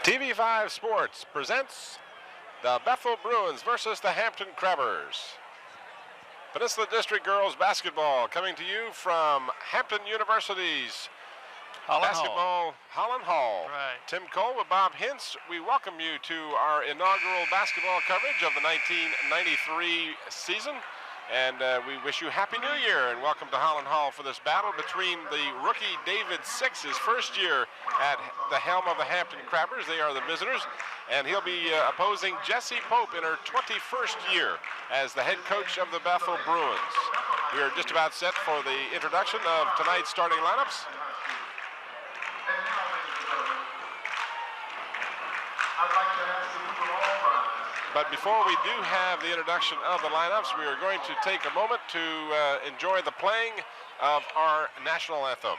TV5 Sports presents the Bethel Bruins versus the Hampton Crabbers. Peninsula District Girls Basketball coming to you from Hampton University's Basketball Holland Hall. Right. Tim Cole with Bob Hintz. We welcome you to our inaugural basketball coverage of the 1993 season. And we wish you Happy New Year and welcome to Holland Hall for this battle between the rookie David Six, his first year at the helm of the Hampton Crabbers. They are the visitors, and he'll be opposing Jessie Pope in her 21st year as the head coach of the Bethel Bruins. We are just about set for the introduction of tonight's starting lineups. But before we do have the introduction of the lineups, we are going to take a moment to enjoy the playing of our national anthem.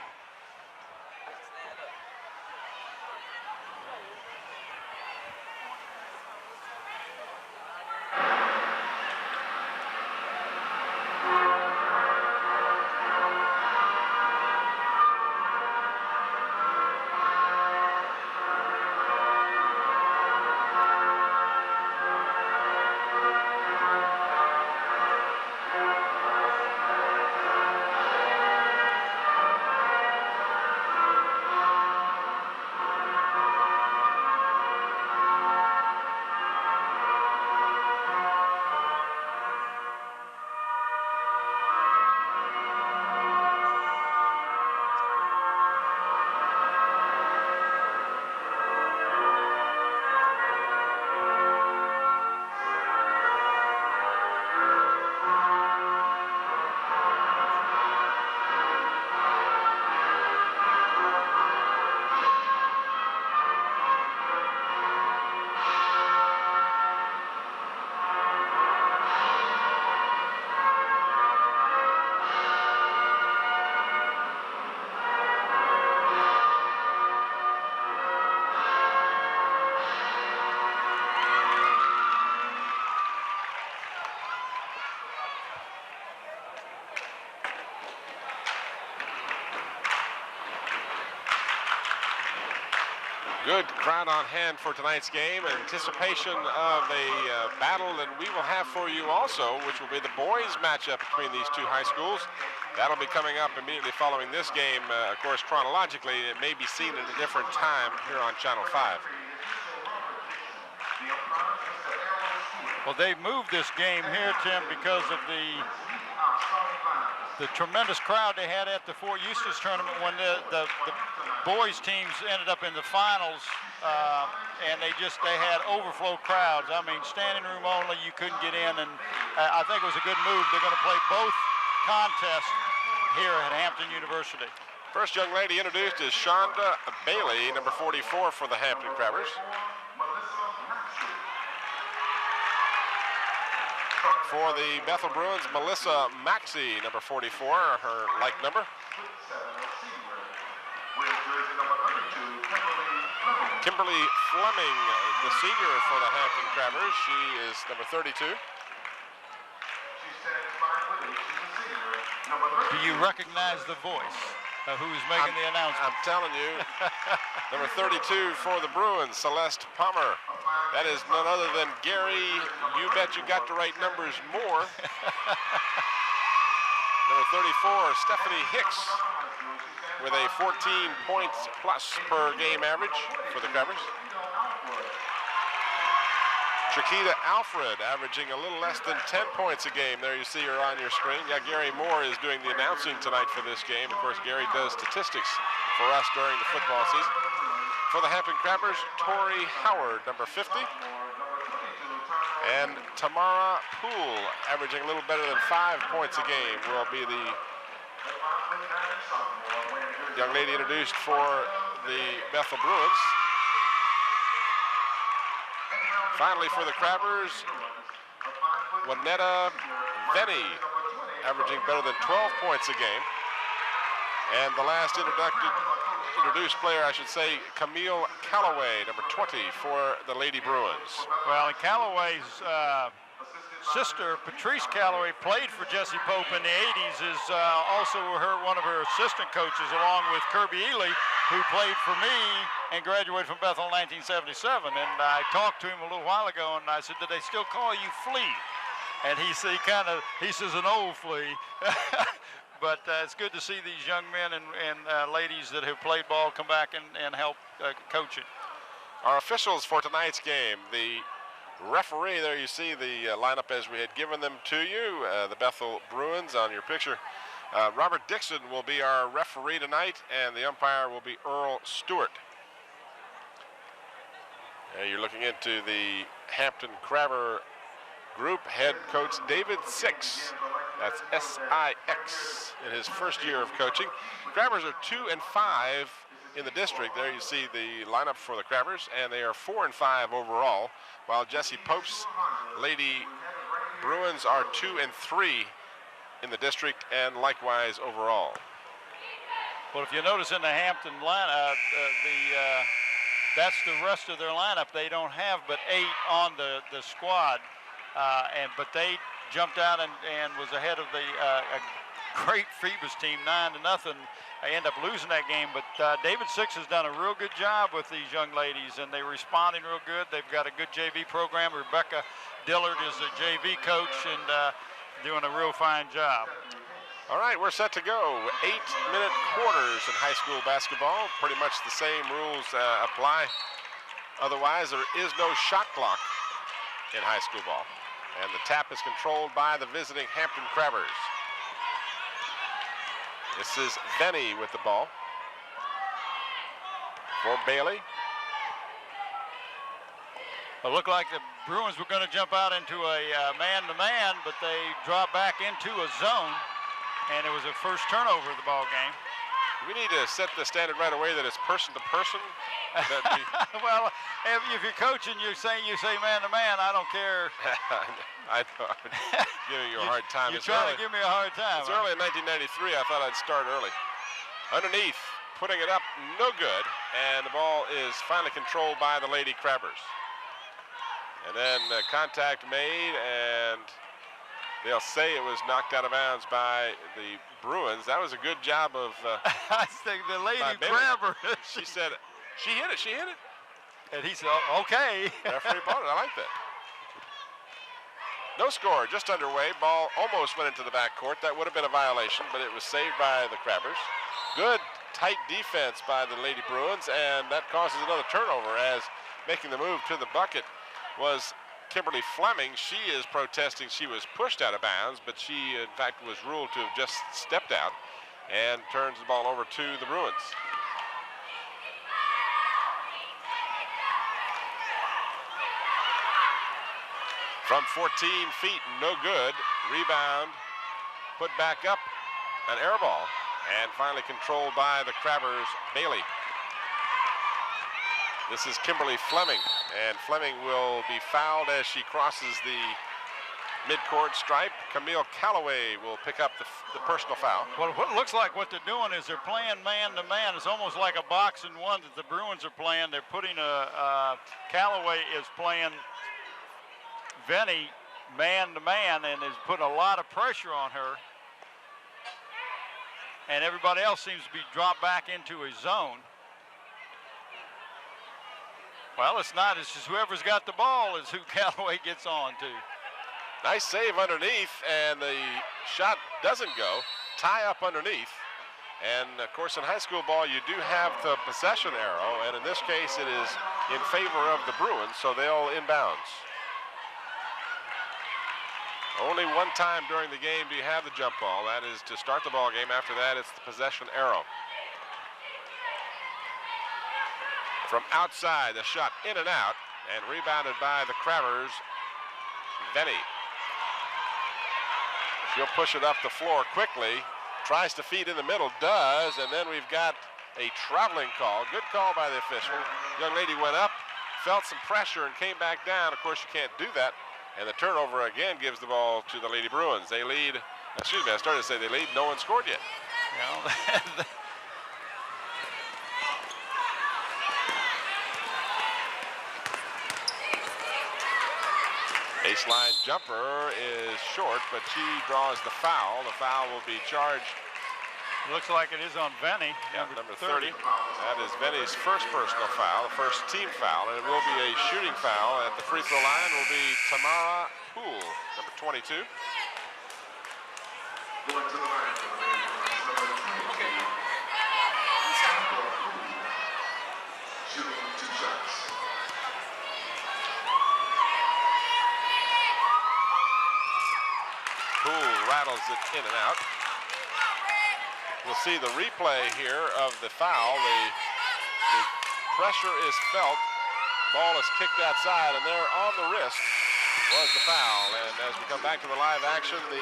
Good crowd on hand for tonight's game. Anticipation of a battle that we will have for you also, which will be the boys matchup between these two high schools. That'll be coming up immediately following this game. Of course, chronologically, it may be seen at a different time here on Channel 5. Well, they moved this game here, Tim, because of the tremendous crowd they had at the Fort Eustis tournament when the boys teams ended up in the finals, and they had overflow crowds. I mean, standing room only, you couldn't get in, and I think it was a good move. They're going to play both contests here at Hampton University. First young lady introduced is Shonda Bailey, number 44 for the Hampton Crabbers. For the Bethel Bruins, Melissa Maxey, number 44, her like number. Kimberly Fleming, the senior for the Hampton Crabbers. She is number 32. Do you recognize the voice of who's making the announcement? I'm telling you. Number 32 for the Bruins, Celeste Palmer. That is none other than Gary, you bet you got the right numbers more. Number 34, Stephanie Hicks, with a 14 points plus per game average for the Crabbers. Chiquita Alfred averaging a little less than 10 points a game. There you see her on your screen. Yeah, Gary Moore is doing the announcing tonight for this game. Of course, Gary does statistics for us during the football season. For the Hampton Crabbers, Tori Howard, number 50. And Tamara Poole, averaging a little better than 5 points a game, will be the young lady introduced for the Bethel Bruins. Finally, for the Crabbers, Juanetta Venny, averaging better than 12 points a game. And the last introduced player, I should say, Camille Calloway, number 20 for the Lady Bruins. Well, Calloway's sister, Patrice Calloway, played for Jessie Pope in the 80s, is also one of her assistant coaches, along with Kirby Ely, who played for me and graduated from Bethel in 1977. And I talked to him a little while ago, and I said, "Did they still call you Flea?" And he says an old flea. But it's good to see these young men and ladies that have played ball come back and help coach it. Our officials for tonight's game, the referee, there you see the lineup as we had given them to you, the Bethel Bruins on your picture. Robert Dixon will be our referee tonight, and the umpire will be Earl Stewart. You're looking into the Hampton Crabber group, head coach David Six. That's S-I-X in his first year of coaching. Crabbers are 2-5 in the district. There you see the lineup for the Crabbers, and they are 4-5 overall, while Jessie Pope's Lady Bruins are 2-3 in the district, and likewise overall. Well, if you notice in the Hampton lineup, that's the rest of their lineup. They don't have but 8 on the squad, but they jumped out and was ahead of the great Phoebus team 9-0. I end up losing that game, but David Six has done a real good job with these young ladies, and they're responding real good. They've got a good JV program. Rebecca Dillard is a JV coach and doing a real fine job. All right, we're set to go. 8-minute quarters in high school basketball. Pretty much the same rules apply. Otherwise, there is no shot clock in high school ball. And the tap is controlled by the visiting Hampton Crabbers. This is Venny with the ball for Bailey. It looked like the Bruins were going to jump out into a man-to-man, but they dropped back into a zone, and it was a first turnover of the ball game. We need to set the standard right away that it's person-to-person. Well, if you're coaching, you say man-to-man, I don't care. I know, I'm giving you a hard time. You're trying to give me a hard time. It's early in 1993. I thought I'd start early. Underneath, putting it up, no good. And the ball is finally controlled by the Lady Crabbers. And then contact made, and they'll say it was knocked out of bounds by the Bruins. That was a good job of I think the Lady Crabber. She said, she hit it. And he said, okay. Referee bought it. I like that. No score, just underway. Ball almost went into the backcourt. That would have been a violation, but it was saved by the Crabbers. Good, tight defense by the Lady Bruins, and that causes another turnover, as making the move to the bucket was Kimberly Fleming. She is protesting she was pushed out of bounds, but she, in fact, was ruled to have just stepped out, and turns the ball over to the Bruins. From 14 feet, no good. Rebound, put back up, an air ball, and finally controlled by the Crabbers, Bailey. This is Kimberly Fleming, and Fleming will be fouled as she crosses the midcourt stripe. Camille Calloway will pick up the personal foul. Well, what looks like what they're doing is they're playing man-to-man. It's almost like a box and one that the Bruins are playing. They're putting Calloway is playing Venny man-to-man and is putting a lot of pressure on her. And everybody else seems to be dropped back into a zone. Well, it's not. It's just whoever's got the ball is who Calloway gets on to. Nice save underneath, and the shot doesn't go. Tie up underneath. And, of course, in high school ball, you do have the possession arrow, and in this case, it is in favor of the Bruins, so they'll inbounds. Only one time during the game do you have the jump ball. That is to start the ball game. After that, it's the possession arrow. From outside, the shot in and out, and rebounded by the Crabbers, Venny. She'll push it up the floor quickly, tries to feed in the middle, does, and then we've got a traveling call. Good call by the official. Young lady went up, felt some pressure, and came back down. Of course, you can't do that. And the turnover again gives the ball to the Lady Bruins. They lead, excuse me, I started to say they lead, no one scored yet. Well, a Baseline jumper is short, but she draws the foul. The foul will be charged. Looks like it is on Venny, number 30. That is Venny's first personal foul, the first team foul, and it will be a shooting foul at the free throw line. Will be Tamara Poole, number 22. Going to the line. Okay. Shooting 2 shots. Poole rattles it in and out. We'll see the replay here of the foul. The pressure is felt. Ball is kicked outside, and there on the wrist was the foul. And as we come back to the live action, the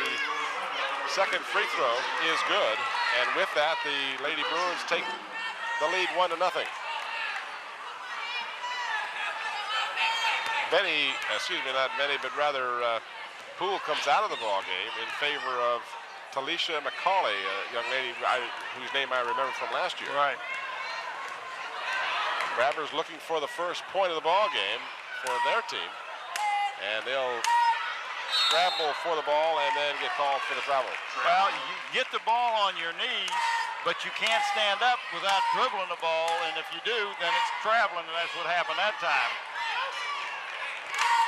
second free throw is good. And with that, the Lady Bruins take the lead 1-0. Benny, excuse me, not Benny, but rather Poole comes out of the ball game in favor of Talisha McCauley, a young lady whose name I remember from last year. Right. Grabbers looking for the first point of the ball game for their team, and they'll scramble for the ball and then get called for the travel. Well, you get the ball on your knees, but you can't stand up without dribbling the ball, and if you do, then it's traveling, and that's what happened that time.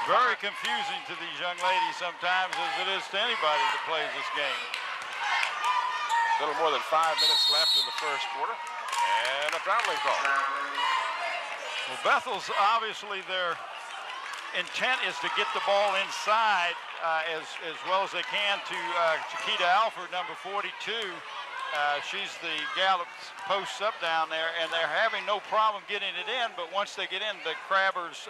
Very confusing to these young ladies sometimes, as it is to anybody that plays this game. A little more than 5 minutes left in the first quarter, and a traveling call. Well, Bethel's obviously their intent is to get the ball inside as well as they can to Chiquita Alford, number 42. She's the gal that posts up down there, and they're having no problem getting it in, but once they get in, the Crabbers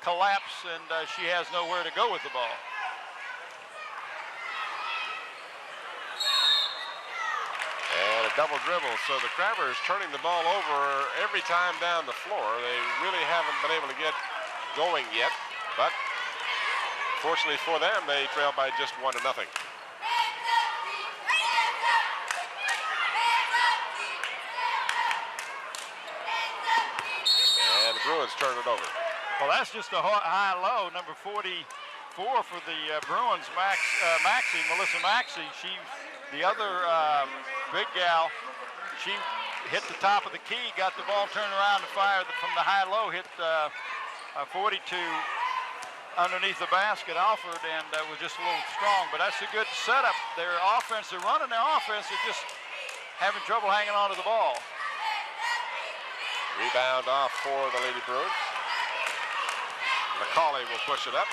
collapse, and she has nowhere to go with the ball. And a double dribble, so the Crabbers turning the ball over every time down the floor. They really haven't been able to get going yet, but fortunately for them, they trail by just 1-0. And the Bruins turn it over. Well, that's just a high-low, number 44 for the Bruins, Melissa Maxey. The other big gal, she hit the top of the key, got the ball turned around to fire from the high-low, hit 42 underneath the basket, Alford, and was just a little strong. But that's a good setup. Their offense, they're running their offense, they're just having trouble hanging on to the ball. Rebound off for the Lady Bruins. McCauley will push it up.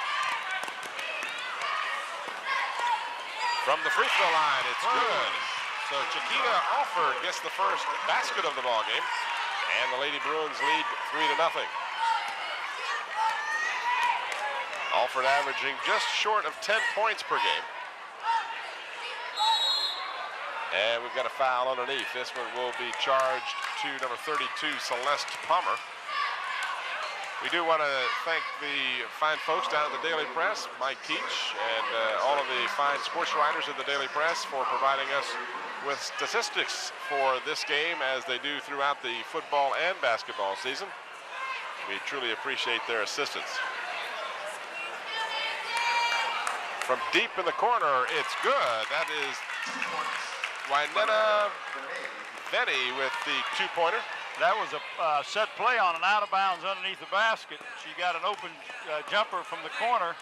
From the free throw line, it's good. So Chiquita Alford gets the first basket of the ball game, and the Lady Bruins lead 3-0. Alford averaging just short of 10 points per game. And we've got a foul underneath. This one will be charged to number 32, Celeste Palmer. We do want to thank the fine folks down at the Daily Press, Mike Teach, and all of the fine sports writers at the Daily Press for providing us with statistics for this game as they do throughout the football and basketball season. We truly appreciate their assistance. From deep in the corner, it's good. That is Wynetta Venny with the two-pointer. That was a set play on an out of bounds underneath the basket. She got an open jumper from the corner.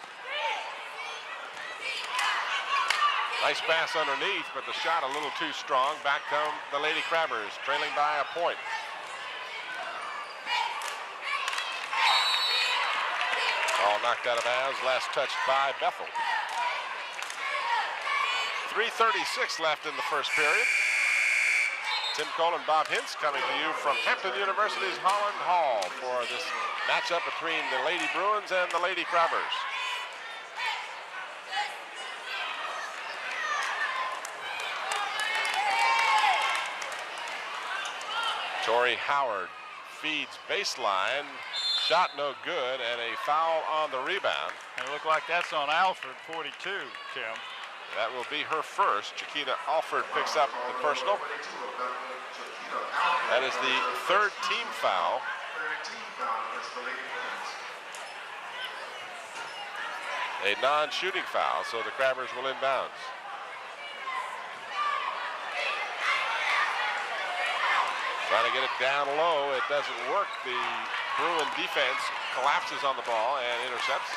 Nice pass underneath, but the shot a little too strong. Back come the Lady Crabbers, trailing by a point. Ball knocked out of bounds, last touched by Bethel. 3:36 left in the first period. Tim Cole and Bob Hintz coming to you from Hampton University's Holland Hall for this matchup between the Lady Bruins and the Lady Crabbers. Tori Howard feeds baseline, shot no good, and a foul on the rebound. And it looked like that's on Alford, 42, Tim. That will be her first. Chiquita Alford picks up the personal. That is the third team foul. a non-shooting foul, so the Crabbers will inbounds. Trying to get it down low. It doesn't work. The Bruin defense collapses on the ball and intercepts.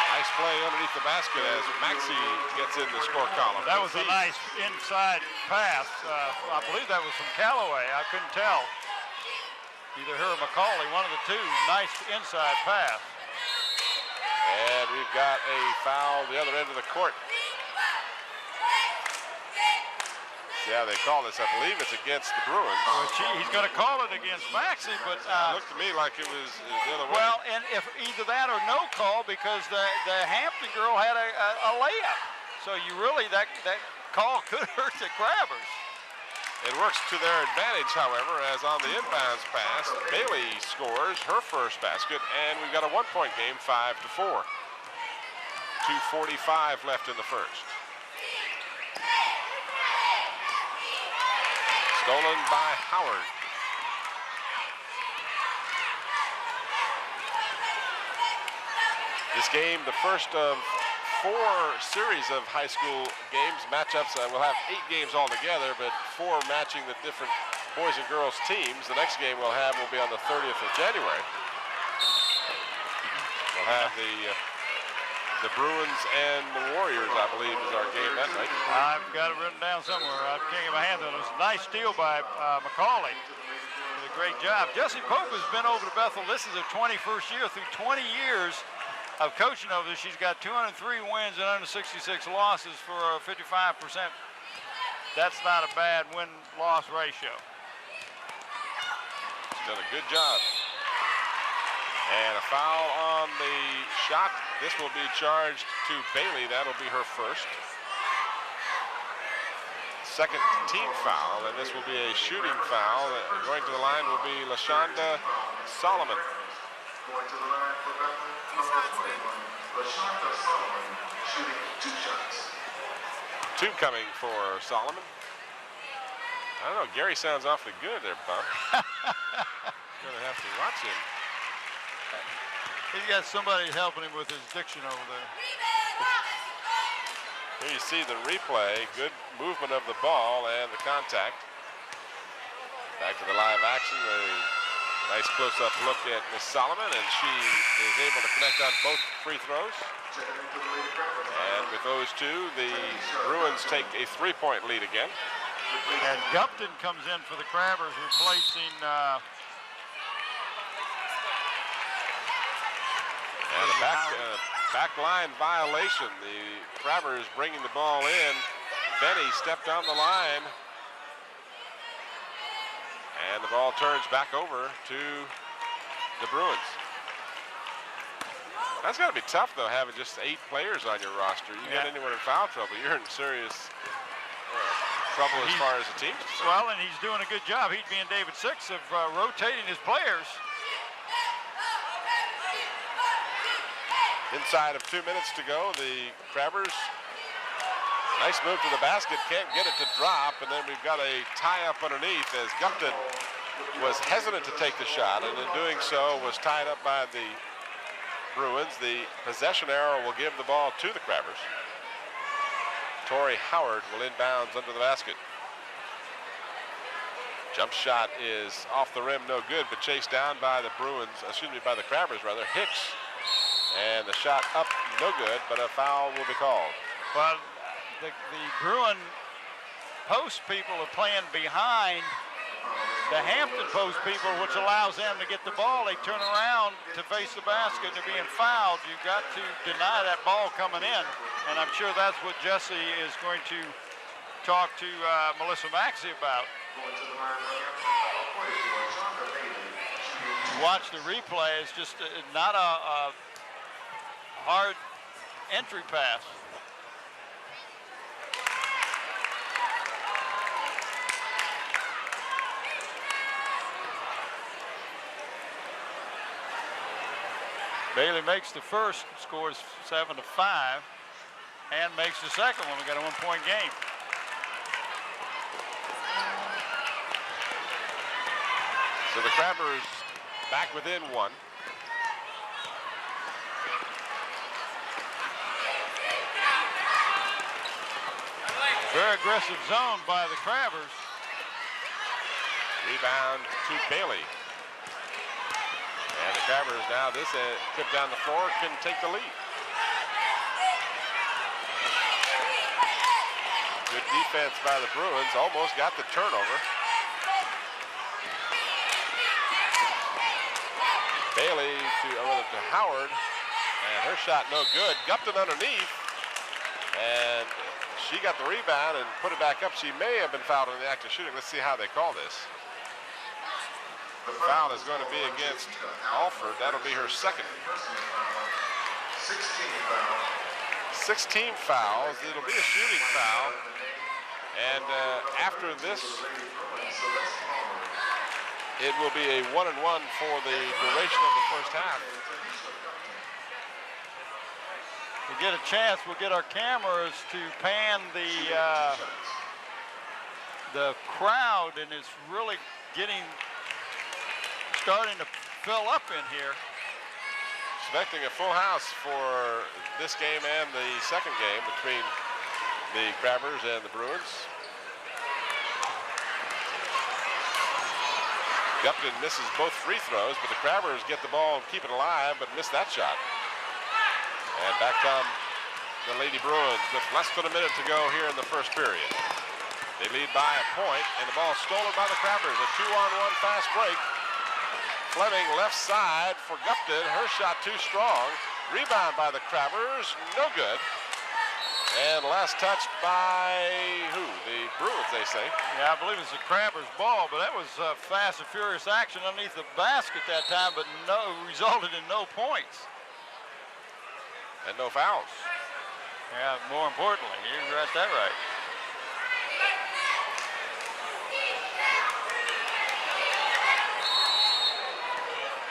Nice play underneath the basket as Maxey gets in the score column. That was a nice inside pass. I believe that was from Callaway. I couldn't tell. Either her or McCauley, one of the two. Nice inside pass. And we've got a foul the other end of the court. See how they call this. I believe it's against the Bruins. Well, he's going to call it against Maxey, but it looked to me like it was the other way. Well, and if either that or no call, because the Hampton girl had a layup, so you really that call could hurt the Crabbers. It works to their advantage, however, as on the inbounds pass, Bailey scores her first basket, and we've got a one-point game, 5-4. 2:45 left in the first. Stolen by Howard. This game, the first of 4 series of high school games, matchups. We'll have 8 games altogether, but 4 matching the different boys and girls teams. The next game we'll have will be on the 30th of January. We'll have the Bruins and the Warriors, I believe, is our game that night. I've got it written down somewhere. I can't get my hands on it. It was a nice steal by McCauley. Did a great job. Jessie Pope has been over to Bethel. This is her 21st year. Through 20 years of coaching over there, she's got 203 wins and 166 losses for a 55%. That's not a bad win-loss ratio. She's done a good job. And a foul on the shot. This will be charged to Bailey. That'll be her first. Second team foul, and this will be a shooting foul. Going to the line will be LaShonda Solomon. Going to the line for Bethel, number 21, LaShonda Solomon, shooting 2 shots. 2 coming for Solomon. I don't know, Gary sounds awfully good there, Bob. Gonna have to watch him. He's got somebody helping him with his diction over there. Here you see the replay. Good movement of the ball and the contact. Back to the live action. A nice close-up look at Miss Solomon, and she is able to connect on both free throws. And with those 2, the Bruins take a 3-point lead again. And Gupton comes in for the Crabbers, replacing and a back line violation. The Crabbers bringing the ball in. Benny stepped on the line. And the ball turns back over to the Bruins. That's got to be tough, though, having just 8 players on your roster. You get anyone in foul trouble, you're in serious trouble as far as the team's concerned. Well, and he's doing a good job. He'd be in David Six of rotating his players. Inside of 2 minutes to go, the Crabbers, nice move to the basket, can't get it to drop, and then we've got a tie-up underneath as Gupton was hesitant to take the shot, and in doing so was tied up by the Bruins. The possession arrow will give the ball to the Crabbers. Tori Howard will inbounds under the basket. Jump shot is off the rim, no good, but chased down by the Bruins, excuse me, by the Crabbers rather. Hicks. And the shot up, no good, but a foul will be called. Well, the Bruin post people are playing behind the Hampton post people, which allows them to get the ball. They turn around to face the basket. They're being fouled. You've got to deny that ball coming in. And I'm sure that's what Jesse is going to talk to Melissa Maxey about. Watch the replay. It's just not a hard entry pass. Bailey makes the first, scores 7-5, and makes the second one. We got a 1-point game. So the Crabbers back within one. Very aggressive zone by the Crabbers. Rebound to Bailey. And the Crabbers now, this trip down the floor can take the lead. Good defense by the Bruins, almost got the turnover. Bailey to Howard, and her shot no good. Gupton underneath, and she got the rebound and put it back up. She may have been fouled in the act of shooting. Let's see how they call this. The foul is going to be against Alford. That'll be her second. 16 fouls. It'll be a shooting foul. And after this, it will be a 1-1 for the duration of the first half. We get a chance, we'll get our cameras to pan the crowd, and it's really starting to fill up in here. Expecting a full house for this game and the second game between the Crabbers and the Bruins. Gupton misses both free throws, but the Crabbers get the ball and keep it alive, but miss that shot. And back come the Lady Bruins with less than a minute to go here in the first period. They lead by a point, and the ball stolen by the Crabbers. A 2-on-1 fast break. Fleming left side for Gupton. Her shot too strong. Rebound by the Crabbers, no good. And last touched by who? The Bruins, they say. Yeah, I believe it's the Crabbers' ball, but that was fast and furious action underneath the basket that time, but resulted in no points. And no fouls. Yeah, more importantly, you got that right.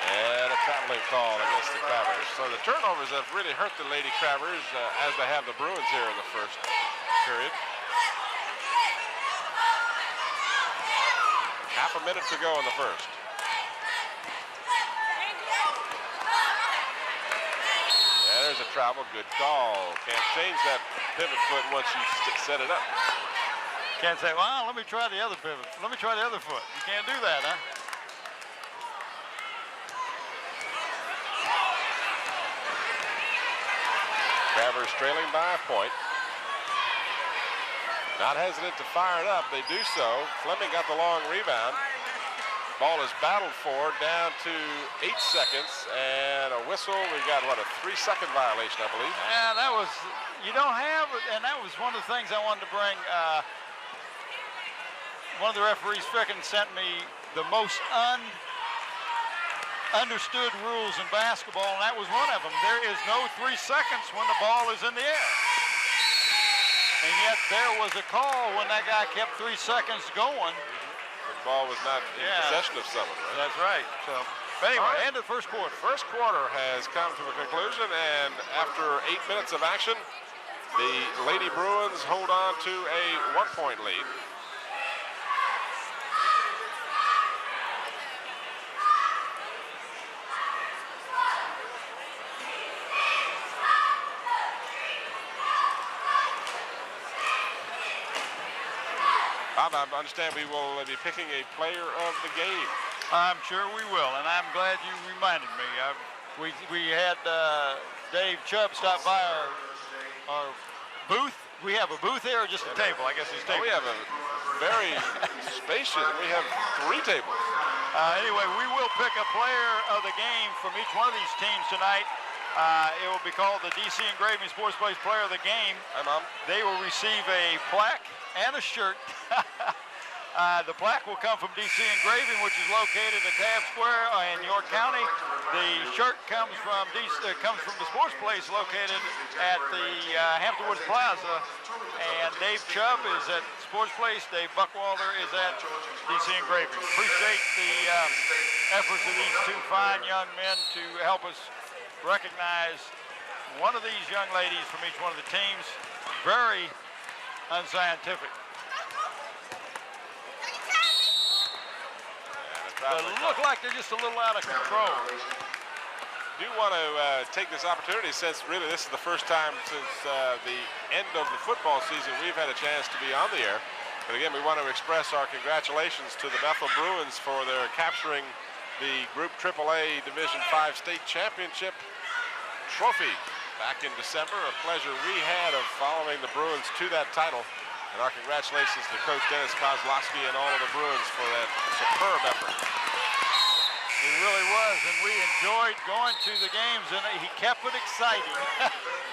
And a traveling call against the Crabbers. So the turnovers have really hurt the Lady Crabbers as they have the Bruins here in the first period. Half a minute to go in the first. And there's a travel, good call. Can't change that pivot foot once you set it up. Can't say, well, let me try the other pivot. Let me try the other foot. You can't do that, huh? Crabbers trailing by a point. Not hesitant to fire it up. They do so. Fleming got the long rebound. Ball is battled for down to 8 seconds and a whistle. We got, what, a 3-second violation, I believe. Yeah, that was, you don't have, and that was one of the things I wanted to bring. One of the referees frickin' sent me the most understood rules in basketball, and that was one of them. There is no 3 seconds when the ball is in the air. And yet there was a call when that guy kept 3 seconds going. The ball was not in possession of someone, right? That's right. So, but anyway, end of the first quarter. First quarter has come to a conclusion, and after 8 minutes of action, the Lady Bruins hold on to a 1-point lead. Bob, I understand we will be picking a player of the game. I'm sure we will, and I'm glad you reminded me. We had Dave Chubb stop by our booth. We have a booth here or just a table? I guess it's table. We have a very spacious, we have 3 tables. Anyway, we will pick a player of the game from each one of these teams tonight. It will be called the DC Engraving Sports Place Player of the Game. Hi, Mom. They will receive a plaque and a shirt. The plaque will come from DC Engraving, which is located at Taft Square in York County. The shirt comes from the Sports Place located at the Hampton Woods Plaza. And Dave Chubb is at Sports Place. Dave Buckwalter is at DC Engraving. Appreciate the efforts of these 2 fine young men to help us recognize one of these young ladies from each one of the teams. Very unscientific. And a but look like they're just a little out of control. Do want to take this opportunity, since really this is the first time since the end of the football season we've had a chance to be on the air. But again, we want to express our congratulations to the Bethel Bruins for their capturing the Group AAA Division V State Championship trophy back in December. A pleasure we had of following the Bruins to that title. And our congratulations to Coach Dennis Kozlowski and all of the Bruins for that superb effort. It really was, and we enjoyed going to the games, and he kept it exciting.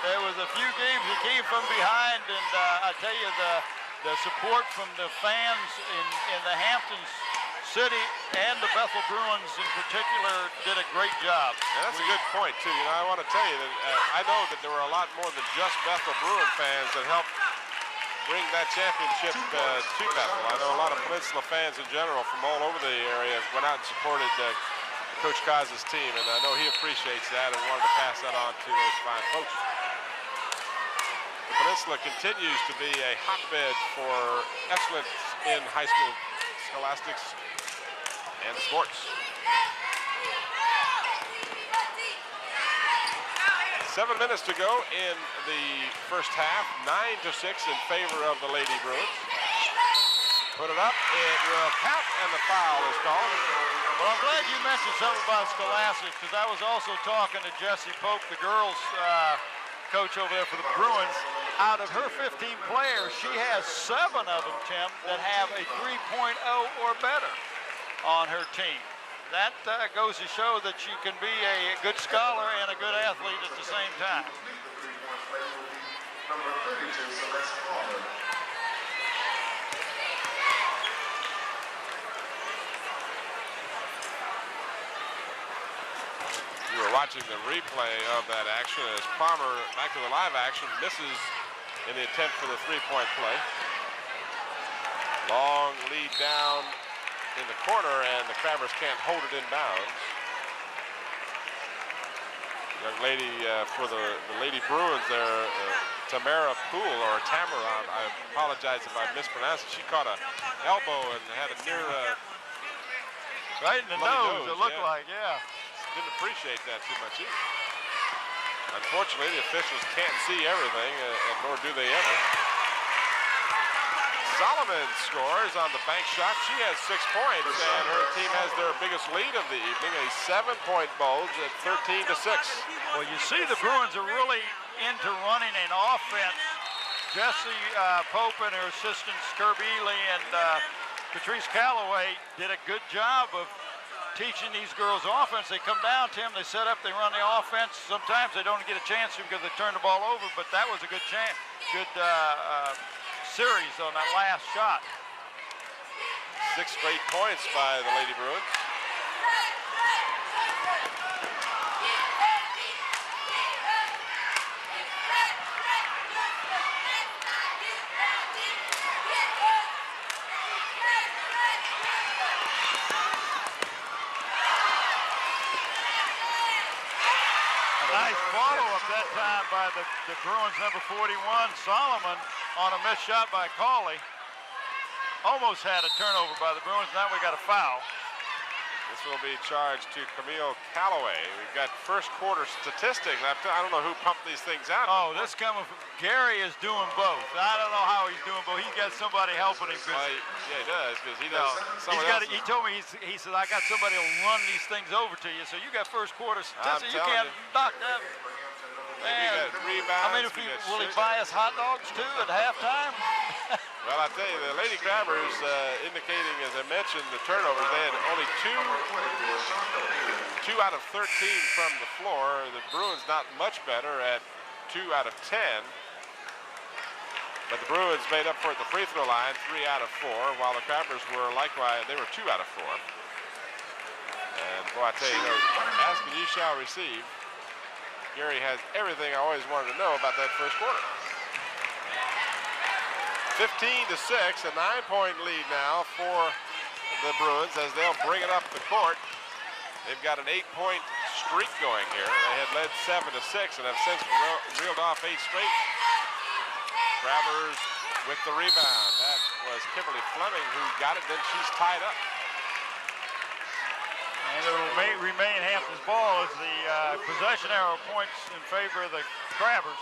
There was a few games he came from behind, and I tell you, the support from the fans in the Hamptons City and the Bethel Bruins in particular did a great job. Yeah, that's a good point, too. You know, I want to tell you that I know that there were a lot more than just Bethel Bruin fans that helped bring that championship to Bethel. I know a lot of Peninsula fans in general from all over the area went out and supported Coach Koz's team, and I know he appreciates that and wanted to pass that on to those fine folks. The Peninsula continues to be a hotbed for excellence in high school scholastics and sports. 7 minutes to go in the first half. 9-6 in favor of the Lady Bruins. Put it up. It will count, and the foul is called. Well, I'm glad you mentioned something about scholastics, because I was also talking to Jessie Pope, the girls coach over there for the Bruins. Out of her 15 players, she has 7 of them, Tim, that have a 3.0 or better on her team. That goes to show that you can be a good scholar and a good athlete at the same time. Number 32, Celeste Palmer. We were watching the replay of that action as Palmer, back to the live action, misses in the attempt for the three-point play. Long lead down in the corner, and the Crabbers can't hold it in bounds. Young lady for the Lady Bruins there, Tamara Poole, or Tamaron, I apologize if I mispronounced it. She caught an elbow and had a near right in the nose, it looked like, yeah. Didn't appreciate that too much either. Unfortunately, the officials can't see everything, and nor do they ever. Solomon scores on the bank shot. She has 6 points, and her team has their biggest lead of the evening, a 7-point bulge at 13-6. Well, you see the Bruins are really into running an offense. Jessie Pope and her assistants, Kirby Ely and Patrice Calloway, did a good job of teaching these girls offense. They come down, Tim, they set up, they run the offense. Sometimes they don't get a chance to because they turn the ball over, but that was a good chance, good series on that last shot. 6 straight points by the Lady Bruins. Nice follow-up that time by the Bruins number 41, Solomon, on a missed shot by Cawley. Almost had a turnover by the Bruins. Now we got a foul. This will be charged to Camille Calloway. We've got first quarter statistics. I don't know who pumped these things out. Oh, this coming from Gary is doing both. I don't know how he's doing both. He's got somebody helping him. Yeah, he does, because he does. He told me, he said, I got somebody who'll run these things over to you. So you got first quarter statistics. You can't knock that. Man, rebounds, I mean, will he buy us hot dogs too at halftime? Well, I tell you, the Lady Crabbers indicating, as I mentioned, the turnovers. They had only 2 out of 13 from the floor. The Bruins not much better at 2 out of 10. But the Bruins made up for it at the free throw line, 3 out of 4, while the Crabbers were likewise, they were 2 out of 4. And boy, I tell you, ask and you shall receive. Gary has everything I always wanted to know about that first quarter. 15-6, a 9-point lead now for the Bruins as they'll bring it up the court. They've got an 8-point streak going here. They had led 7-6 and have since reeled off 8 straight. Crabbers with the rebound. That was Kimberly Fleming who got it, then she's tied up. And it will remain Hampton's ball as the possession arrow points in favor of the Crabbers.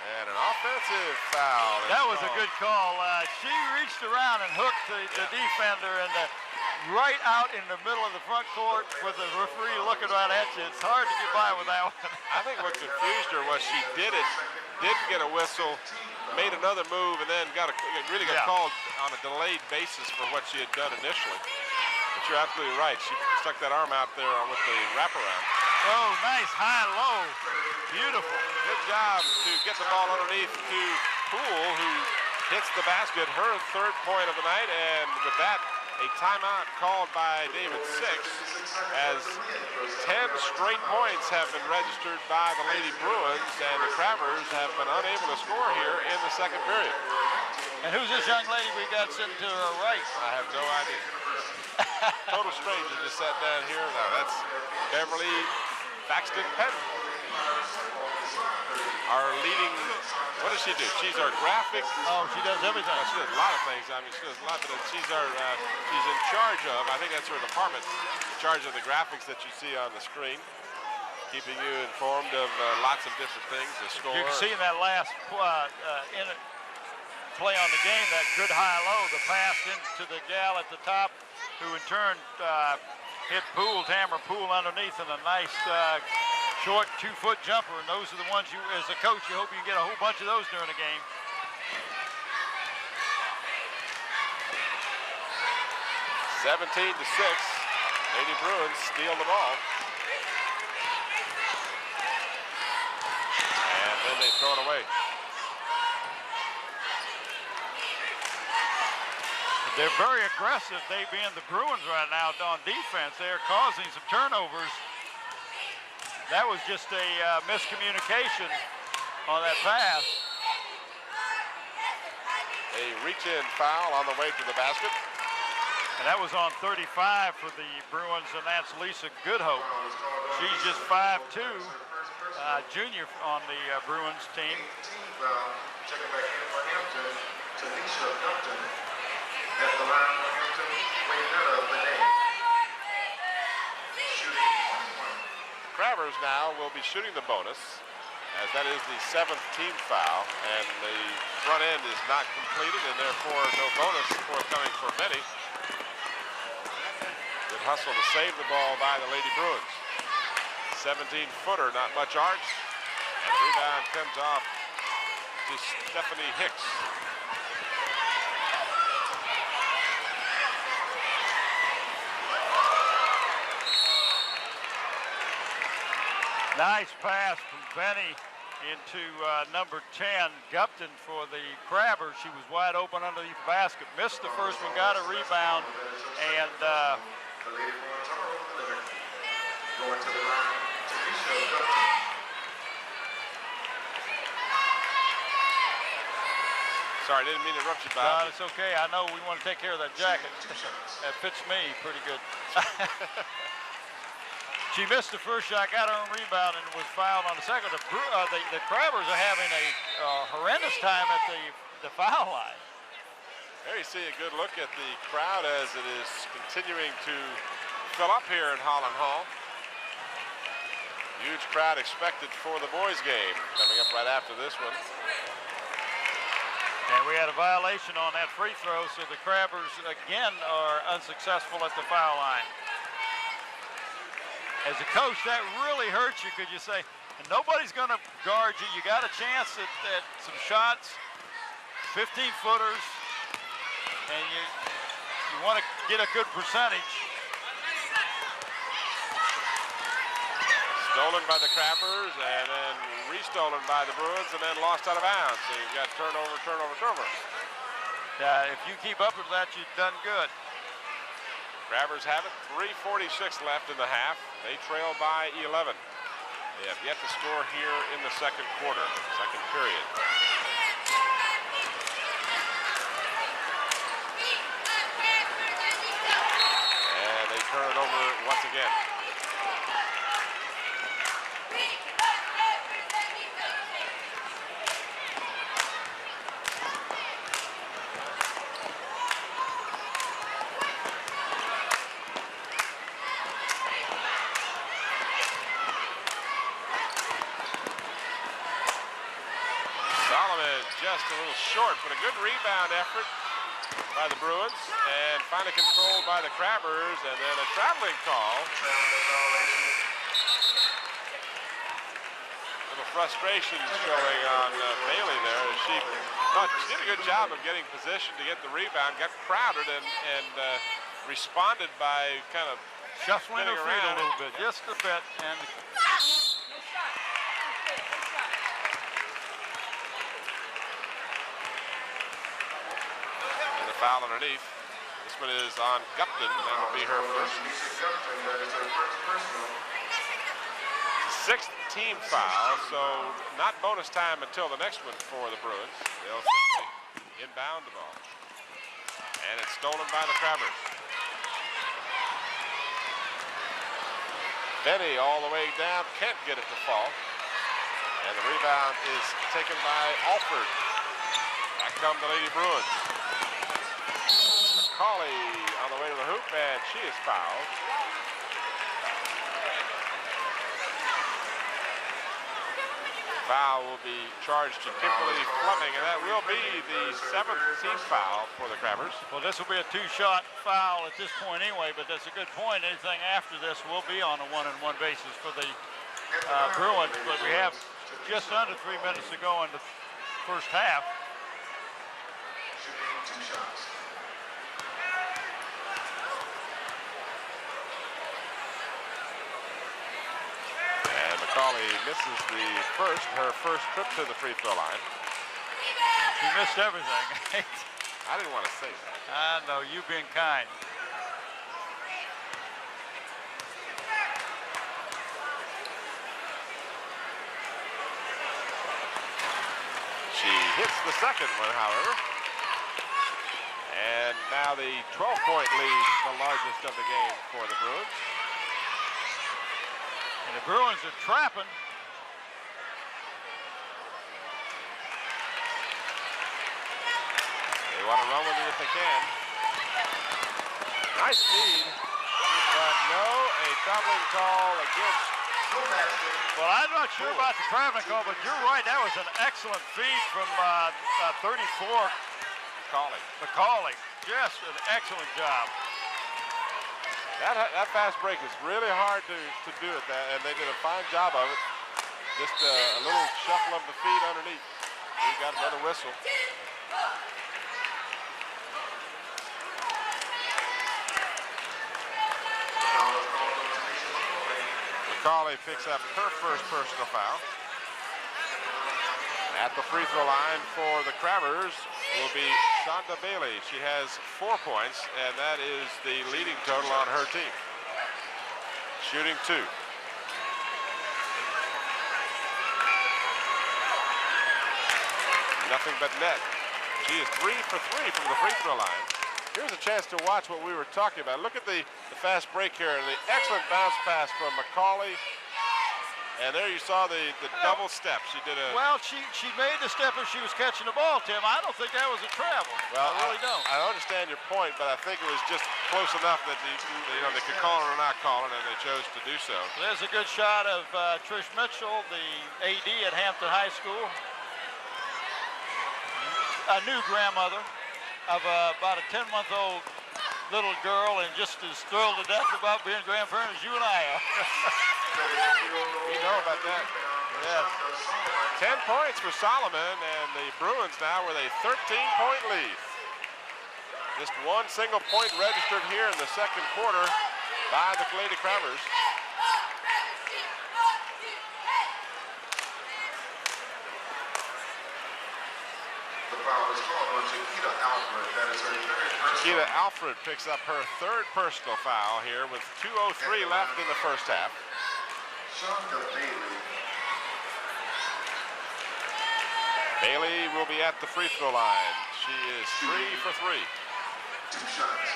And an offensive foul. That was a good call. She reached around and hooked the defender and right out in the middle of the front court with the referee looking right at you. It's hard to get by with that one. I think what confused her was she didn't get a whistle, made another move, and then got called on a delayed basis for what she had done initially. But you're absolutely right. She stuck that arm out there with the wraparound. Oh, nice high-low. Beautiful. Good job to get the ball underneath to Poole, who hits the basket, her third point of the night, and with that, a timeout called by David Six, as 10 straight points have been registered by the Lady Bruins, and the Crabbers have been unable to score here in the second period. And who's this young lady we got sitting to her right? I have no idea. Total stranger just sat down here. Now that's Beverly Paxton Penn. Our leading, what does she do? She's our graphic. Oh, she does everything. Well, she does a lot of things. I mean, she does a lot, but she's in charge of, I think that's her department, in charge of the graphics that you see on the screen, keeping you informed of lots of different things, the score. You can see in that last play on the game, that good high-low, the pass into the gal at the top, who in turn hit Poole, Tamara Poole underneath, and a nice short 2-foot jumper, and those are the ones you, as a coach, you hope you get a whole bunch of those during the game. (17-6). Lady Bruins steal the ball. And then they throw it away. They're very aggressive, they being the Bruins right now on defense. They're causing some turnovers. That was just a miscommunication on that pass. A reach-in foul on the way to the basket. And that was on 35 for the Bruins, and that's Lisa Goodhope. She's just 5'2", junior on the Bruins team. Checking back in for Hampton, Tanisha Hampton at the line for Hampton, Waynetta Benet. Shooting 1 point. Crabbers now will be shooting the bonus, as that is the 7th team foul, and the front end is not completed, and therefore no bonus forthcoming for Benny. Good hustle to save the ball by the Lady Bruins. 17-footer, not much arch, and the rebound comes off to Stephanie Hicks. Nice pass from Benny into number 10, Gupton, for the Crabbers. She was wide open underneath the basket. Missed the first one, got a rebound, and The Lady Bruins are over the limit. Going to the line, Tanisha Gupton. Sorry, didn't mean to interrupt you, Bob. no, it's okay. I know we want to take care of that jacket. That fits me pretty good. She missed the first shot, got her own rebound, and was fouled on the second. The Crabbers are having a horrendous time at the foul line. There you see a good look at the crowd as it is continuing to fill up here in Holland Hall. Huge crowd expected for the boys game coming up right after this one. And we had a violation on that free throw, so the Crabbers again are unsuccessful at the foul line. As a coach, that really hurts you, because you say, nobody's going to guard you. You got a chance at some shots, 15-footers, and you want to get a good percentage. Stolen by the Crabbers, and then restolen by the Bruins, and then lost out of bounds. So you've got turnover, turnover, turnover. If you keep up with that, you've done good. Crabbers have it, 3:46 left in the half. They trail by 11. They have yet to score here in the second quarter, second period. And they turn it over once again. just a little short, but a good rebound effort by the Bruins, and finally controlled by the Crabbers, and then a traveling call. Little frustration showing on Bailey there. She did a good job of getting position to get the rebound, got crowded, and responded by kind of shuffling her feet a little bit, just a bit, and the foul underneath. This one is on Gupton. That will be her first. Sixth team foul, so not bonus time until the next one for the Bruins. They'll simply inbound the ball. And it's stolen by the Crabbers. Benny all the way down, can't get it to fall. And the rebound is taken by Alford. Back come the Lady Bruins. Colley on the way to the hoop, and she is fouled. Foul will be charged to Kimberly Fleming, and that will be the 7th team foul for the Crabbers. Well, this will be a 2-shot foul at this point anyway, but that's a good point. Anything after this will be on a 1-on-1 basis for the Bruins, but we have just under 3 minutes to go in the first half. McCauley misses her first trip to the free throw line. She missed everything. I didn't want to say that. I know, you being kind. She hits the second one, however. And now the 12-point lead, the largest of the game for the Bruins. And the Bruins are trapping. They want to run with it if they can. Nice feed, but no, a traveling call against. Well, I'm not sure about the traveling call, but you're right. That was an excellent feed from 34. McCauley. Just an excellent job. That fast break is really hard to do it, and they did a fine job of it. Just a little shuffle of the feet underneath. We got another whistle. McCauley picks up her first personal foul. At the free throw line for the Crabbers will be Shonda Bailey. She has 4 points, and that is the leading total on her team. Shooting 2. Nothing but net. She is 3 for 3 from the free throw line. Here's a chance to watch what we were talking about. Look at the fast break here and the excellent bounce pass from McCauley. And there you saw the double step. She did a... Well, she made the step as she was catching the ball, Tim. I don't think that was a travel. Well, I really don't. I understand your point, but I think it was just close enough that they could call it or not call it, and they chose to do so. There's a good shot of Trish Mitchell, the AD at Hampton High School. A new grandmother of about a 10-month-old little girl, and just as thrilled to death about being grandparent as you and I are. You know about that. Yes. 10 points for Solomon, and the Bruins now with a 13-point lead. Just one single point registered here in the second quarter by the Lady Crabbers. Chiquita Alfred picks up her third personal foul here with 2:03 left in the first half. Bailey will be at the free throw line. She is 3 for 3. 2 shots.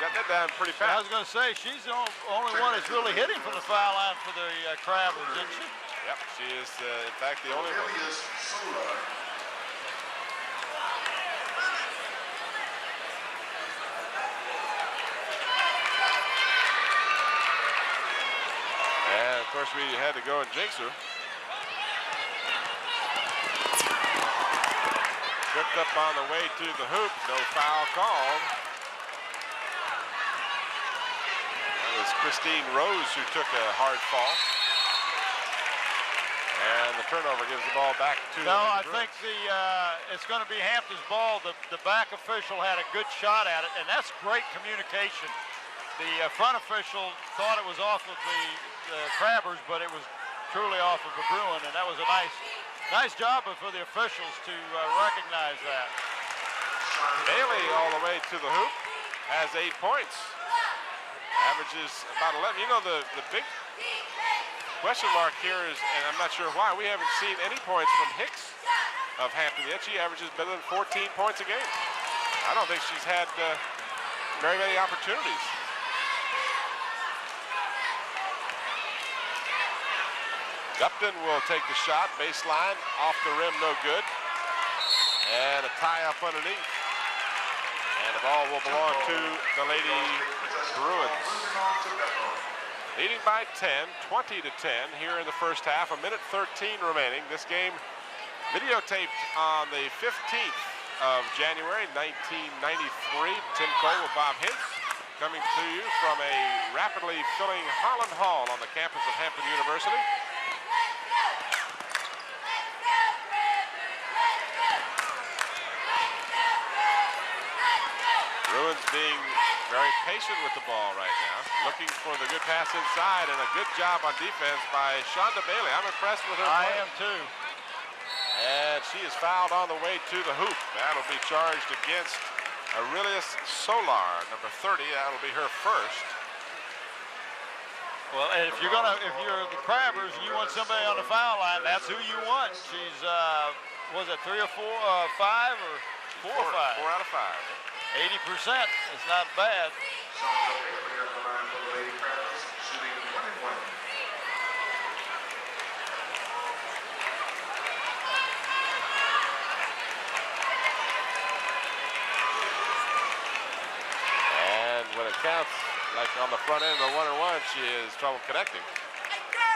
Got that down pretty fast. I was going to say, she's the only one that's really hitting from the foul line for the Crabbers, isn't she? Yep, she is, in fact, the only one. And, of course, we had to go and jinx her. Tripped up on the way to the hoop. No foul called. That was Christine Rose who took a hard fall. And the turnover gives the ball back to No, I Bruins. think it's going to be Hampton's ball. The back official had a good shot at it, and that's great communication. The front official thought it was off of the Crabbers, but it was truly off of the Bruin, and that was a nice job for the officials to recognize that. Bailey all the way to the hoop, has 8 points. Averages about 11. You know, the big question mark here is, and I'm not sure why, we haven't seen any points from Hicks of Hampton yet. She averages better than 14 points a game. I don't think she's had very many opportunities. Upton will take the shot, baseline, off the rim, no good. And a tie up underneath. And the ball will belong to the Lady Bruins. Leading by 10, 20 to 10 here in the first half. 1:13 remaining. This game videotaped on the 15th of January, 1993. Tim Cole with Bob Hintz coming to you from a rapidly filling Holland Hall on the campus of Hampton University. Bruins being very patient with the ball right now, looking for the good pass inside, and a good job on defense by Shonda Bailey. I'm impressed with her play. I am too. And she is fouled on the way to the hoop. That'll be charged against Aurelius Solar, number 30. That'll be her first. Well, if you're the Crabbers and you want somebody on the foul line, that's who you want. She's was it 3 or 4, 5 or 4 or 5? 4 out of 5. 80%. It's not bad. And when it counts, like on the front end of the 1-on-1, she has trouble connecting.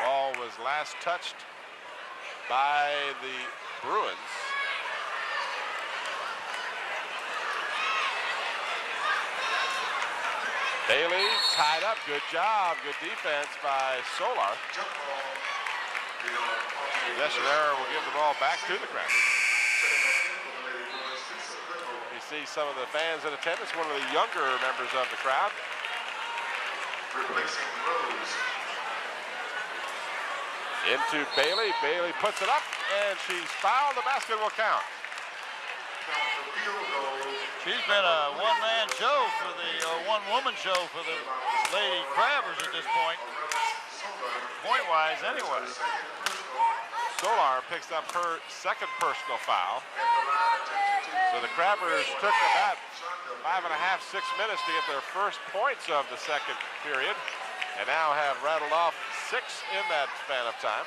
Ball was last touched by the Bruins. Bailey tied up. Good job. Good defense by Solar. Possession error will give the ball back to the Crabbers. You see some of the fans in attendance, one of the younger members of the crowd. Replacing Rose. Into Bailey. Bailey puts it up, and she's fouled. The basket will count. She's been a one-man show for one-woman show for the Lady Crabbers at this point. Point-wise, anyway. Solar picks up her second personal foul. So the Crabbers took about 5.5, 6 minutes to get their first points of the second period, and now have rattled off 6 in that span of time.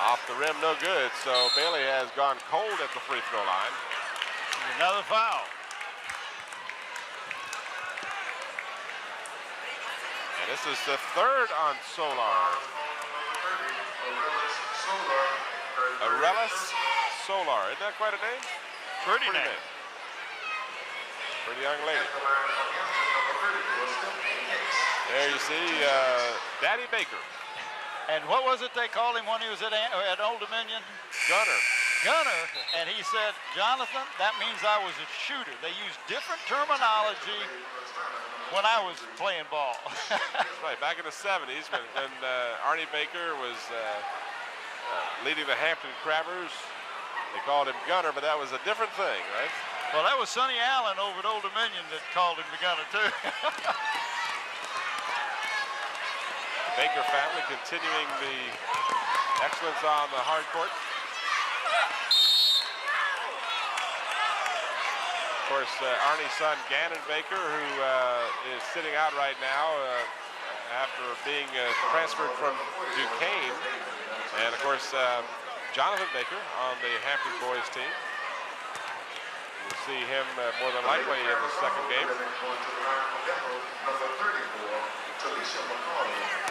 Off the rim, no good. So Bailey has gone cold at the free throw line. Another foul. And this is the third on Solar. Aurelius Solar. Isn't that quite a name? Pretty name. Pretty young lady. There you see Daddy Baker. And what was it they called him when he was at Old Dominion? Gunner. Gunner. And he said, Jonathan, that means I was a shooter. They used different terminology when I was playing ball. That's right. Back in the 70s when Arnie Baker was leading the Hampton Crabbers, they called him Gunner, but that was a different thing, right? Well, that was Sonny Allen over at Old Dominion that called him the Gunner, too. Baker family continuing the excellence on the hard court. Of course, Arnie's son, Gannon Baker, who is sitting out right now after being transferred from Duquesne. And, of course, Jonathan Baker on the Hampton boys team. He was see him more than likely in the second game.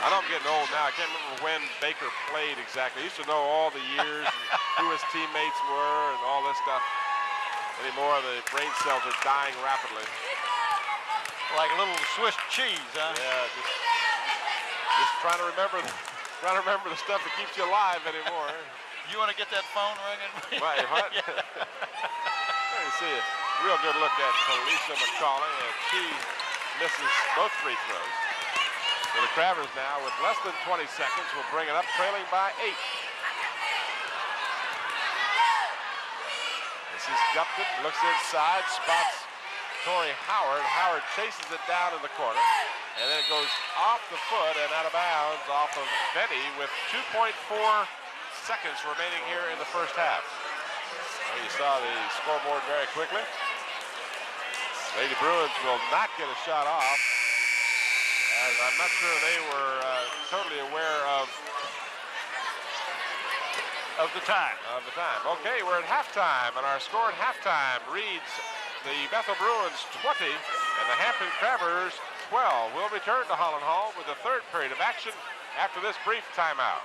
I know I'm getting old now. I can't remember when Baker played exactly. I used to know all the years and who his teammates were and all this stuff. Anymore, the brain cells are dying rapidly. Like a little Swiss cheese, huh? Yeah, just trying to remember the stuff that keeps you alive anymore. You want to get that phone ringing? Right, what? Let me see a real good look at Felicia McCauley, and she misses both free throws. So the Crabbers now, with less than 20 seconds, will bring it up, trailing by 8. This is Gupton, looks inside, spots Torrey Howard. Howard chases it down in the corner, and then it goes off the foot and out of bounds off of Benny with 2.4 seconds remaining here in the first half. Well, you saw the scoreboard very quickly. Lady Bruins will not get a shot off, as I'm not sure they were totally aware of the time. Okay, we're at halftime, and our score at halftime reads the Bethel Bruins 20 and the Hampton Crabbers 12. We'll return to Holland Hall with the third period of action after this brief timeout.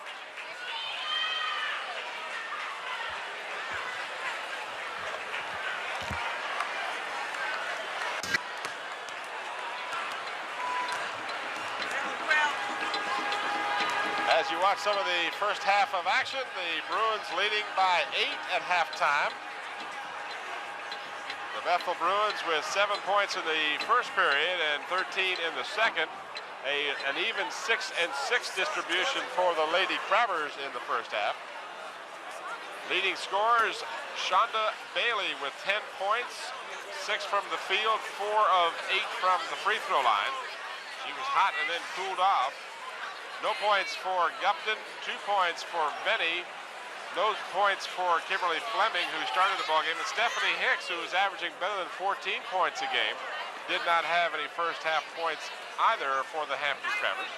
As you watch some of the first half of action, the Bruins leading by 8 at halftime. The Bethel Bruins with 7 points in the first period and 13 in the second. An even 6-6 distribution for the Lady Crabbers in the first half. Leading scorers, Shonda Bailey with 10 points, 6 from the field, 4 of 8 from the free throw line. She was hot and then cooled off. No points for Gupton, 2 points for Benny, no points for Kimberly Fleming, who started the ballgame, and Stephanie Hicks, who was averaging better than 14 points a game, did not have any first half points either for the Hampton Crabbers.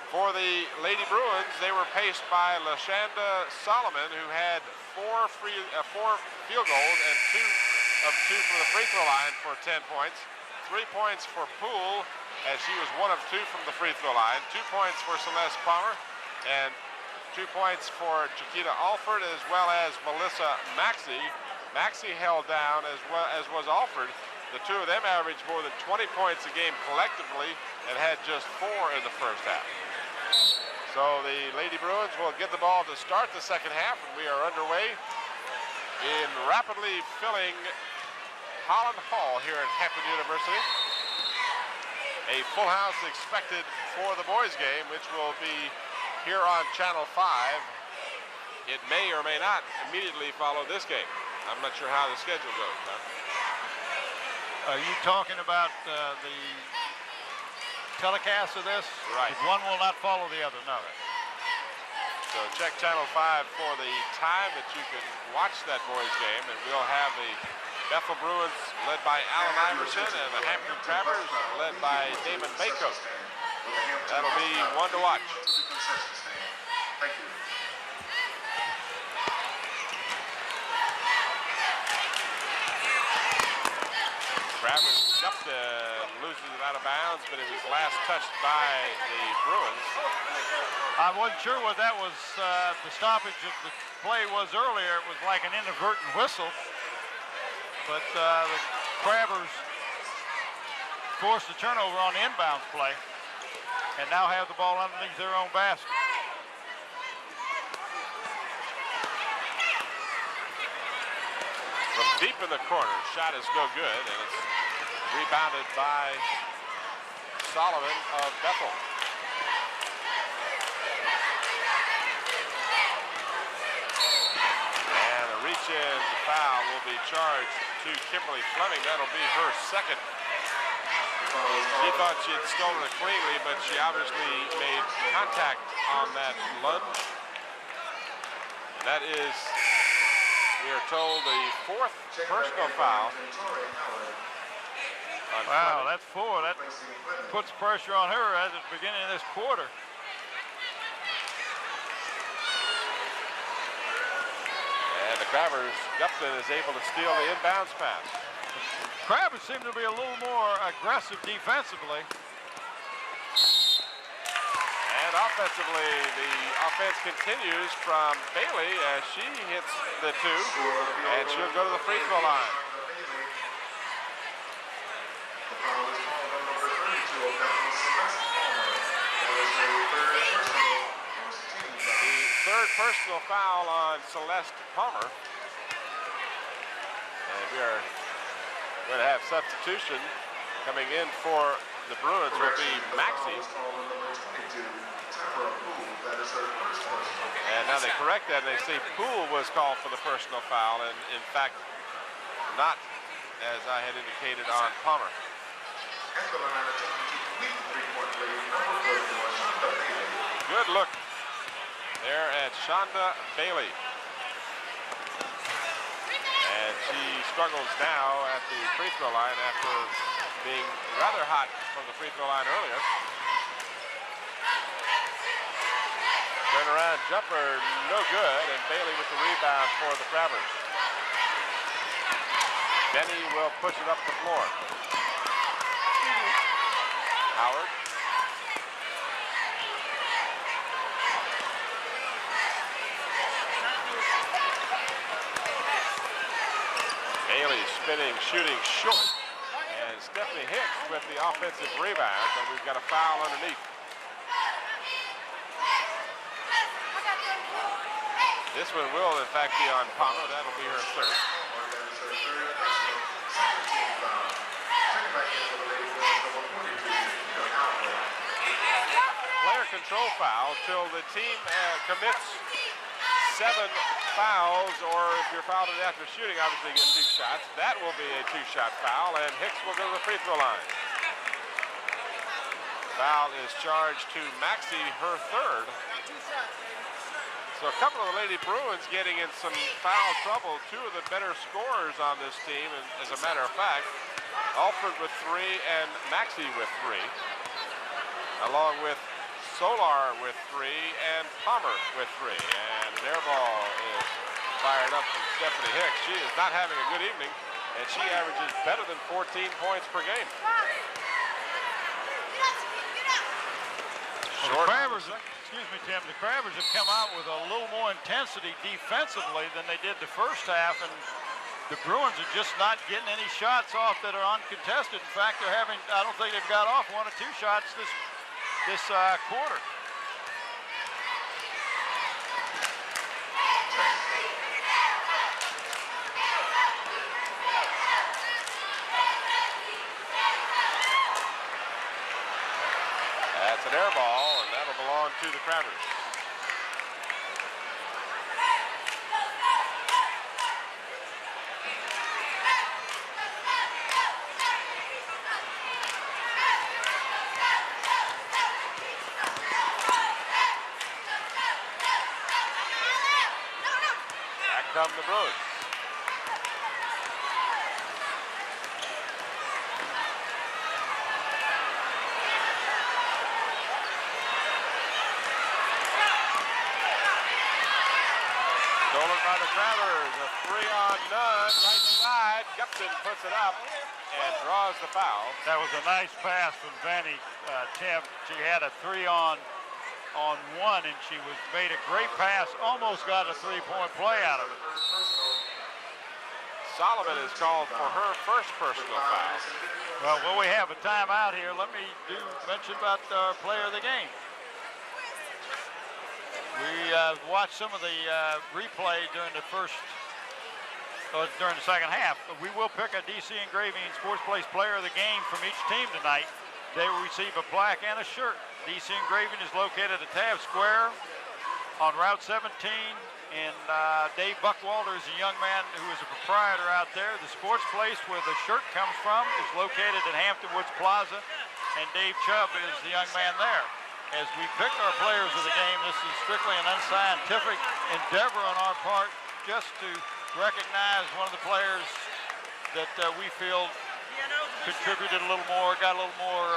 For the Lady Bruins, they were paced by LaShanda Solomon, who had 4 field goals and 2 of 2 from the free throw line for 10 points. 3 points for Poole, as she was 1 of 2 from the free throw line. 2 points for Celeste Palmer, and 2 points for Chiquita Alford, as well as Melissa Maxey. Maxey held down as well as was Alford. The two of them averaged more than 20 points a game collectively and had just 4 in the first half. So the Lady Bruins will get the ball to start the second half, and we are underway in rapidly filling Holland Hall here at Hampton University. A full house expected for the boys game, which will be here on Channel 5. It may or may not immediately follow this game. I'm not sure how the schedule goes, huh? Are you talking about the telecast of this? Right. One will not follow the other, no. So check Channel 5 for the time that you can watch that boys game, and we'll have the Bethel Bruins led by Alan Iverson and the Hampton Crabbers led by Damon Baycoat. That'll be one to watch. Thank you. Crabbers jumped loses it out of bounds, but it was last touched by the Bruins. I wasn't sure what that was, the stoppage of the play was earlier. It was like an inadvertent whistle. But the Crabbers forced the turnover on the inbounds play and now have the ball underneath their own basket. From deep in the corner, shot is no good, and it's rebounded by Solomon of Bethel. And a reach-in foul will be charged to Kimberly Fleming. That'll be her second. She thought she had stolen it cleanly, but she obviously made contact on that lunge. And that is, we are told, the 4th personal foul. Wow, that's 4. That puts pressure on her at the beginning of this quarter. And And the Crabbers, Gupton is able to steal the inbounds pass. Crabbers seem to be a little more aggressive defensively. And offensively, the offense continues from Bailey as she hits the 2, and she'll go to the free throw line. The foul is called on number 32 of Bethel, Celeste Palmer. That is her third personal, first team foul. The third personal foul on Celeste Palmer. And we are going to have substitution. Coming in for the Bruins will be Maxey. And now they correct that and they say Poole was called for the personal foul, and in fact, not as I had indicated on Palmer. Good look there at Shonda Bailey. And she struggles now at the free throw line after being rather hot from the free throw line earlier. Turnaround jumper, no good, and Bailey with the rebound for the Crabbers. Benny will push it up the floor. Howard. Bailey spinning, shooting short. And Stephanie Hicks with the offensive rebound, but we've got a foul underneath. This one will, in fact, be on Palmer. That'll be her third. Player control foul till the team commits 7 fouls, or if you're fouled after shooting, obviously you get 2 shots. That will be a 2-shot foul, and Hicks will go to the free throw line. Foul is charged to Maxey, her third. So a couple of the Lady Bruins getting in some foul trouble. 2 of the better scorers on this team, and as a matter of fact, Alford with 3 and Maxey with 3, along with Solar with 3 and Palmer with 3. And an air ball is fired up from Stephanie Hicks. She is not having a good evening, and she averages better than 14 points per game. Short. Excuse me, Tim, the Crabbers have come out with a little more intensity defensively than they did the first half, and the Bruins are just not getting any shots off that are uncontested. In fact, they're having, I don't think they've got off 1 or 2 shots this quarter. That's an air ball, and that'll belong to the Crabbers. Back come the Bruins. Stolen by the Crabbers, a 3-on-none, right side. Gupton puts it up and draws the foul. That was a nice pass from Vanny, Tim. She had a 3-on-1, and she made a great pass, almost got a 3-point play out of it. Solomon is called for her first personal foul. Well, we have a timeout here. Let me mention about our player of the game. We watched some of the replay during the second half. We will pick a DC Engraving Sports Place player of the game from each team tonight. They will receive a plaque and a shirt. DC Engraving is located at Taft Square on Route 17. And Dave Buckwalter is a young man who is a proprietor out there. The sports place where the shirt comes from is located at Hampton Woods Plaza. And Dave Chubb is the young man there. As we pick our players of the game, this is strictly an unscientific endeavor on our part just to recognize one of the players that we feel contributed a little more, got a little more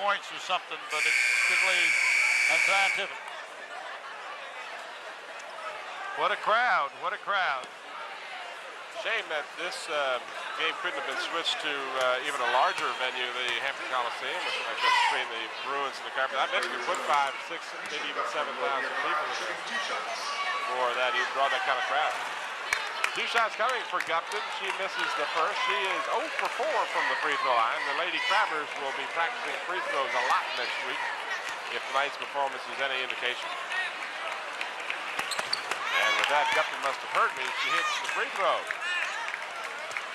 points or something, but it's strictly unscientific. What a crowd. What a crowd. Shame that this game couldn't have been switched to even a larger venue, the Hampton Coliseum, or something like that, between the Bruins and the Carpet. I bet you could put 5, 6, maybe even 7,000 people in there for that. You'd draw that kind of crowd. 2 shots coming for Gupton. She misses the first. She is 0 for 4 from the free throw line. The Lady Crabbers will be practicing free throws a lot next week, if tonight's performance is any indication. And with that, Gupton must have heard me. She hits the free throw.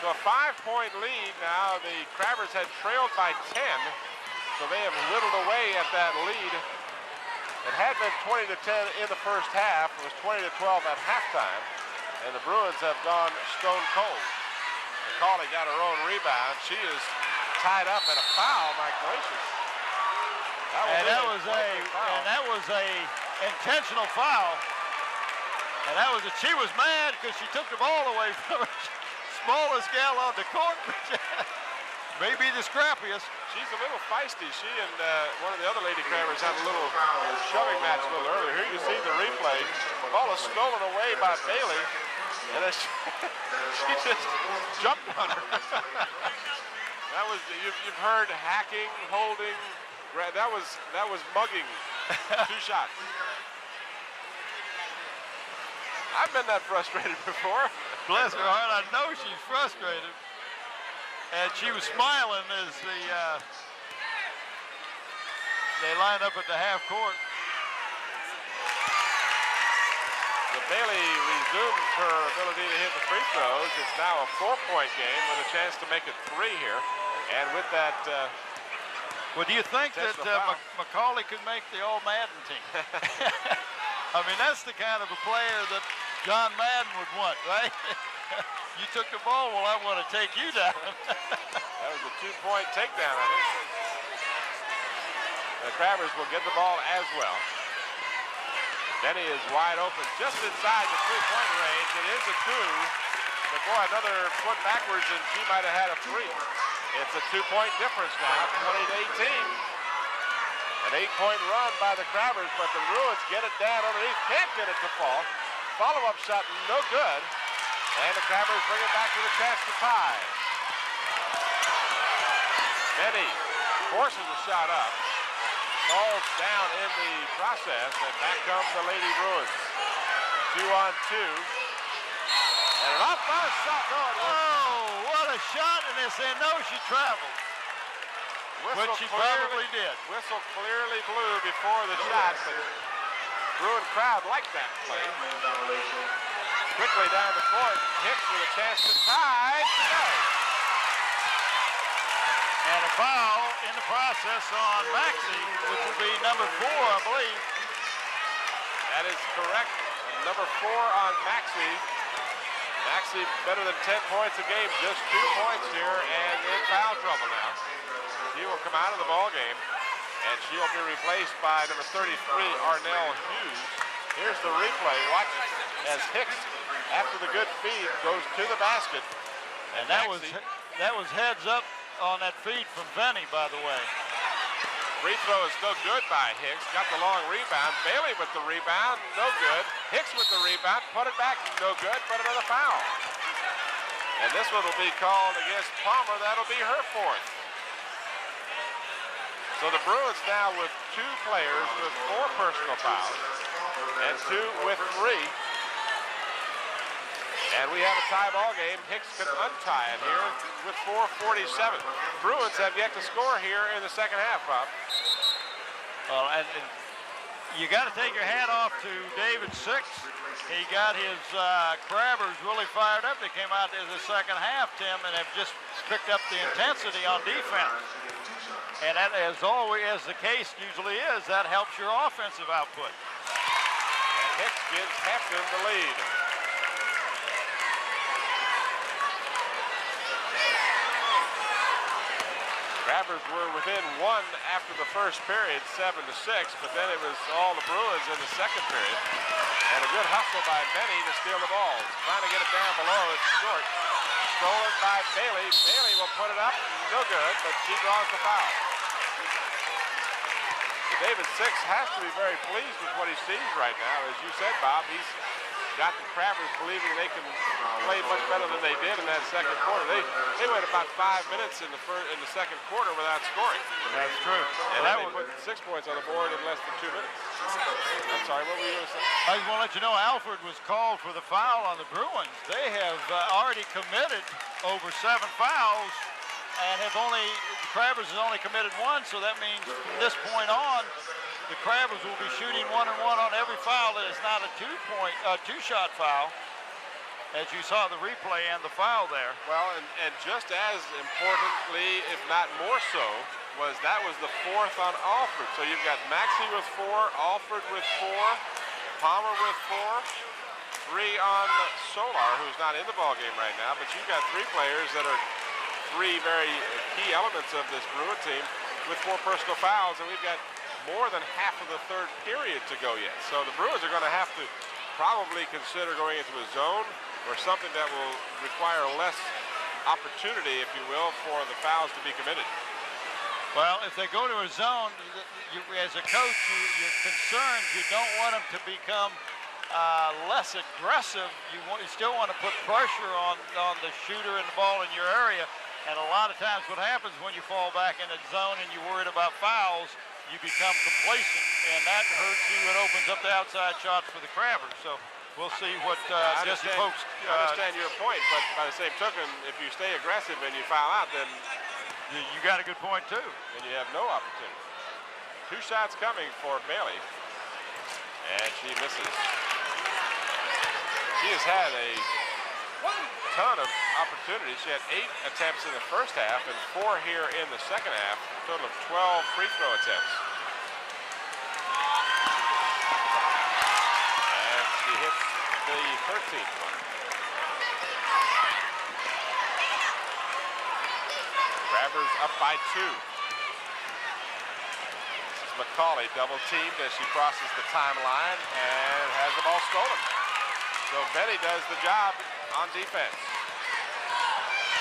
So a 5-point lead now. The Crabbers had trailed by 10, so they have whittled away at that lead. It had been 20 to 10 in the first half. It was 20 to 12 at halftime, and the Bruins have gone stone cold. McCauley got her own rebound. She is tied up, and a foul. My gracious! That was a intentional foul. And she was mad because she took the ball away from her. Smallest gal on the court, maybe the scrappiest. She's a little feisty. She and one of the other Lady Crabbers had a little shoving match a little earlier. Here you see the replay. The ball is stolen away by Bailey, and she just jumped on her. That was you've heard hacking, holding. That was mugging. 2 shots. I've been that frustrated before. Bless her heart, I know she's frustrated. And she was smiling as they lined up at the half court. So Bailey resumes her ability to hit the free throws. It's now a 4-point game with a chance to make it 3 here. And with that... well, do you think that McCauley could make the All-Madden team? I mean, that's the kind of a player that John Madden would want, right? You took the ball, well, I want to take you down. That was a 2-point takedown, I think. The Crabbers will get the ball as well. Denny is wide open just inside the 3-point range. It is a 2. But boy, another foot backwards and she might have had a 3. It's a 2-point difference now, 20 to 18. An 8-point run by the Crabbers, but the Bruins get it down underneath. Can't get it to fall. Follow-up shot, no good. And the Crabbers bring it back to the chance to tie. Denny forces a shot up. Falls down in the process, and back comes the Lady Bruins. 2 on 2. And an off-bounce shot. Oh, what a shot, and they say no, she traveled. Which she probably did. Whistle clearly blew before the shot, but Bruin crowd liked that play. Quickly down the court, Hicks with a chance to tie. No. And a foul in the process on Maxey, which will be number 4, I believe. That is correct. Number 4 on Maxey. Maxey better than 10 points a game, just 2 points here, and in foul trouble now. She will come out of the ball game, and she'll be replaced by number 33, Arnell Hughes. Here's the replay. Watch as Hicks, after the good feed, goes to the basket. And that was heads up on that feed from Venny, by the way. Free throw is no good by Hicks. Got the long rebound. Bailey with the rebound, no good. Hicks with the rebound, put it back, no good, but another foul. And this one will be called against Palmer. That'll be her 4th. So the Bruins now with 2 players with 4 personal fouls and 2 with 3. And we have a tie ball game. Hicks can untie it here with 4:47. Bruins have yet to score here in the second half, Bob. Well, and you got to take your hat off to David Six. He got his Crabbers really fired up. They came out in the second half, Tim, and have just picked up the intensity on defense. And that, as always, as the case usually is, that helps your offensive output. And Hicks gives Hampton the lead. Crabbers were within 1 after the first period, 7-6, but then it was all the Bruins in the second period. And a good hustle by Benny to steal the ball. Trying to get it down below, it's short. Stolen by Bailey. Bailey will put it up, no good, but she draws the foul. David Six has to be very pleased with what he sees right now. As you said, Bob, got the Crabbers believing they can play much better than they did in that second quarter. They went about 5 minutes in the second quarter without scoring. That's true. And that would put 6 points on the board in less than 2 minutes. I'm sorry, what were you going to say? I just want to let you know Alfred was called for the foul on the Bruins. They have already committed over 7 fouls and the Crabbers has only committed 1, so that means from this point on, the Crabbers will be shooting 1-and-1 on every foul that is not a two-shot foul, as you saw the replay and the foul there. Well, and just as importantly, if not more so, was the 4th on Alfred. So you've got Maxey with 4, Alfred with 4, Palmer with 4, 3 on Solar, who's not in the ballgame right now, but you've got 3 players that are 3 very key elements of this Bruin team with 4 personal fouls, and we've got more than half of the 3rd period to go yet. So the Bruins are going to have to probably consider going into a zone or something that will require less opportunity, if you will, for the fouls to be committed. Well, if they go to a zone, as a coach, you're concerned. You don't want them to become less aggressive. You still want to put pressure on the shooter and the ball in your area. And a lot of times what happens when you fall back in a zone and you're worried about fouls, you become complacent, and that hurts you. It opens up the outside shots for the Crabbers. So we'll see what Jesse Pope's... I understand your point, but by the same token, if you stay aggressive and you foul out, then... You got a good point, too. Then you have no opportunity. 2 shots coming for Bailey, and she misses. She has had a ton of opportunities. She had 8 attempts in the first half and 4 here in the second half, a total of 12 free throw attempts. And she hits the 13th one. Crabbers up by 2. This is McCauley double teamed as she crosses the timeline and has the ball stolen. So Betty does the job on defense.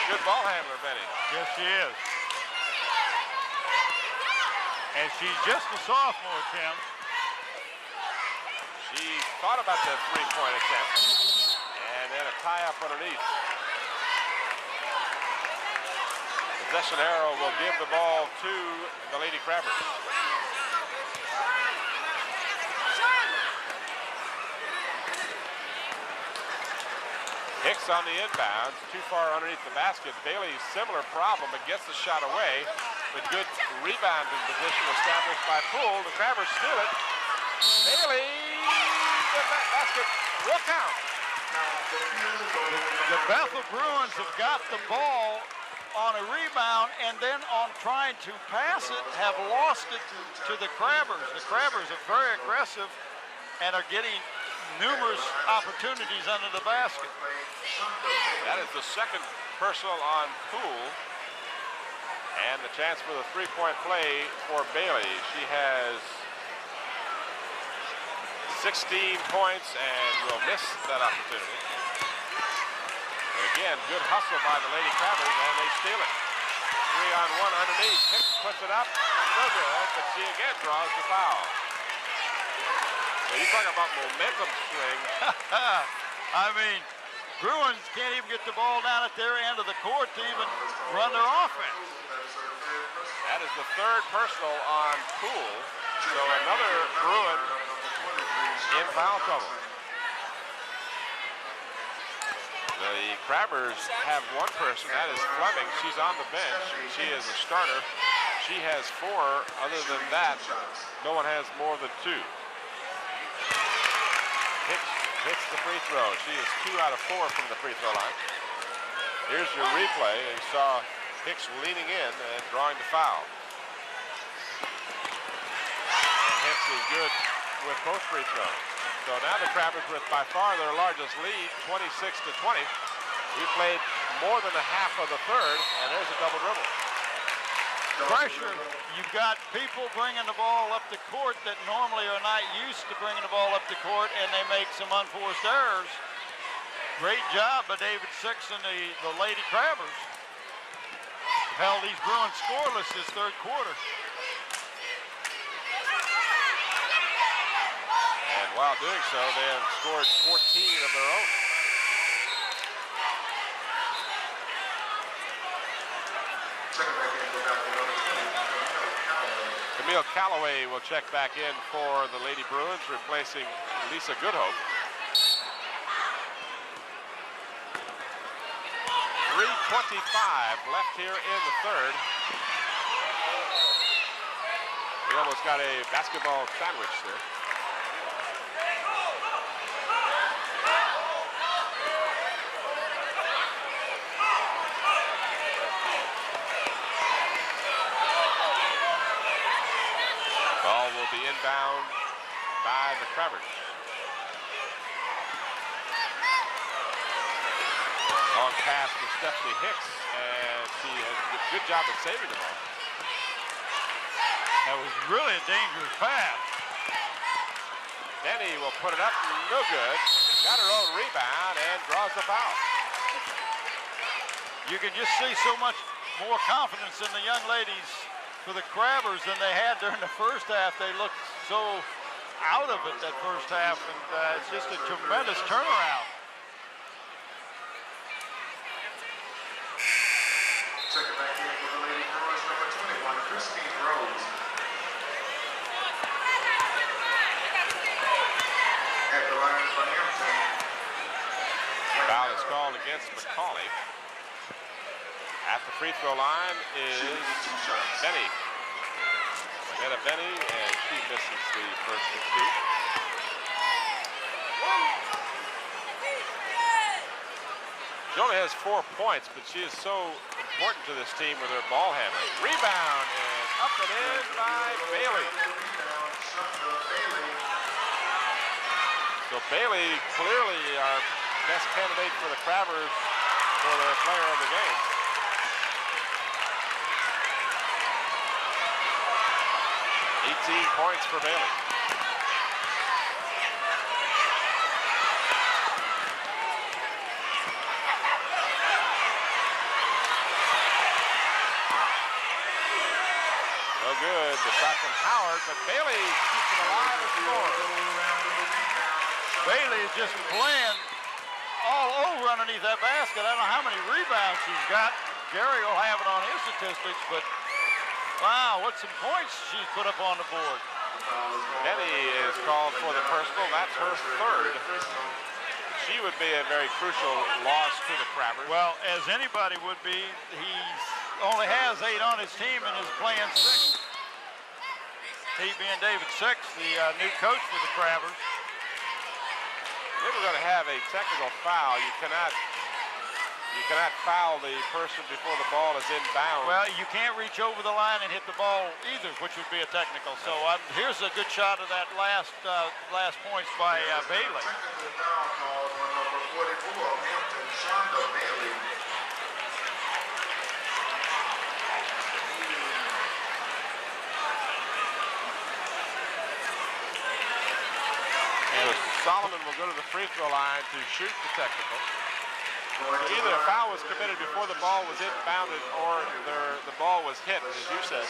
Good ball handler, Betty. Yes, she is. And she's just a sophomore, Tim. She thought about that 3-point attempt and then a tie-up underneath. Possession arrow will give the ball to the Lady Crabbers. Hicks on the inbound, too far underneath the basket. Bailey, similar problem, but gets the shot away. With good rebounding position established by Poole. The Crabbers steal it. Bailey, the basket will count. The Bethel Bruins have got the ball on a rebound, and then on trying to pass it, have lost it to the Crabbers. The Crabbers are very aggressive and are getting numerous opportunities under the basket. That is the second personal on Poole. And the chance for the 3-point play for Bailey. She has 16 points and will miss that opportunity. But again, good hustle by the Lady Crabbers, and they steal it. 3-on-1 underneath. Hicks puts it up. No good, but she again draws the foul. So you talk about momentum swing. I mean, Bruins can't even get the ball down at their end of the court to even run their offense. That is the 3rd personal on Poole. So another Bruin in foul trouble. The Crabbers have 1 person, that is Fleming. She's on the bench. She is a starter. She has 4. Other than that, no one has more than 2. Hicks hits the free throw. She is 2 out of 4 from the free throw line. Here's your replay. You saw Hicks leaning in and drawing the foul. And Hicks is good with both free throws. So now the Crabbers with by far their largest lead, 26-20. We played more than a half of the 3rd, and there's a double dribble. Pressure. You've got people bringing the ball up the court that normally are not used to bringing the ball up the court, and they make some unforced errors. Great job by David Six and the Lady Crabbers. Held these Bruins scoreless this 3rd quarter. And While doing so, they have scored 14 of their own. Camille Calloway will check back in for the Lady Bruins, replacing Lisa Goodhope. 3:25 left here in the third. We almost got a basketball sandwich there. Ball will be inbound by the Crabbers. Long pass to Stephanie Hicks, and she has a good job of saving the ball. That was really a dangerous pass. Denny will put it up, no good. Got her own rebound and draws the foul. You can just see so much more confidence in the young ladies for the Crabbers than they had during the first half. They looked so out of it that first half, and it's just a tremendous turnaround. Second back in for the Lady Bruins, number 21, Christine Rose. At the line for Hampton. Foul is called against McCauley. At the free throw line is Benny. Manetta Benny, and she misses the first of two. She only has 4 points, but she is so important to this team with her ball handling. Rebound, and up and in by Bailey. So Bailey, clearly our best candidate for the Crabbers for their player of the game. Points for Bailey. No good. The shot from Howard, but Bailey keeps it alive and scores. Bailey is just playing all over underneath that basket. I don't know how many rebounds she's got. Gary will have it on his statistics, but wow, what some points she's put up on the board. Benny is called for the personal. That's her third. She would be a very crucial loss to the Crabbers. Well, as anybody would be, he only has 8 on his team and is playing 6. He being David Six, the new coach for the Crabbers. They were going to have a technical foul. You cannot foul the person before the ball is inbound. Well, you can't reach over the line and hit the ball either, which would be a technical. So here's a good shot of that last points by Bailey. Technical foul called on number 44 of Hampton, Shonda Bailey. And Solomon will go to the free throw line to shoot the technical. So either a foul was committed before the ball was inbounded or the ball was hit, as you said.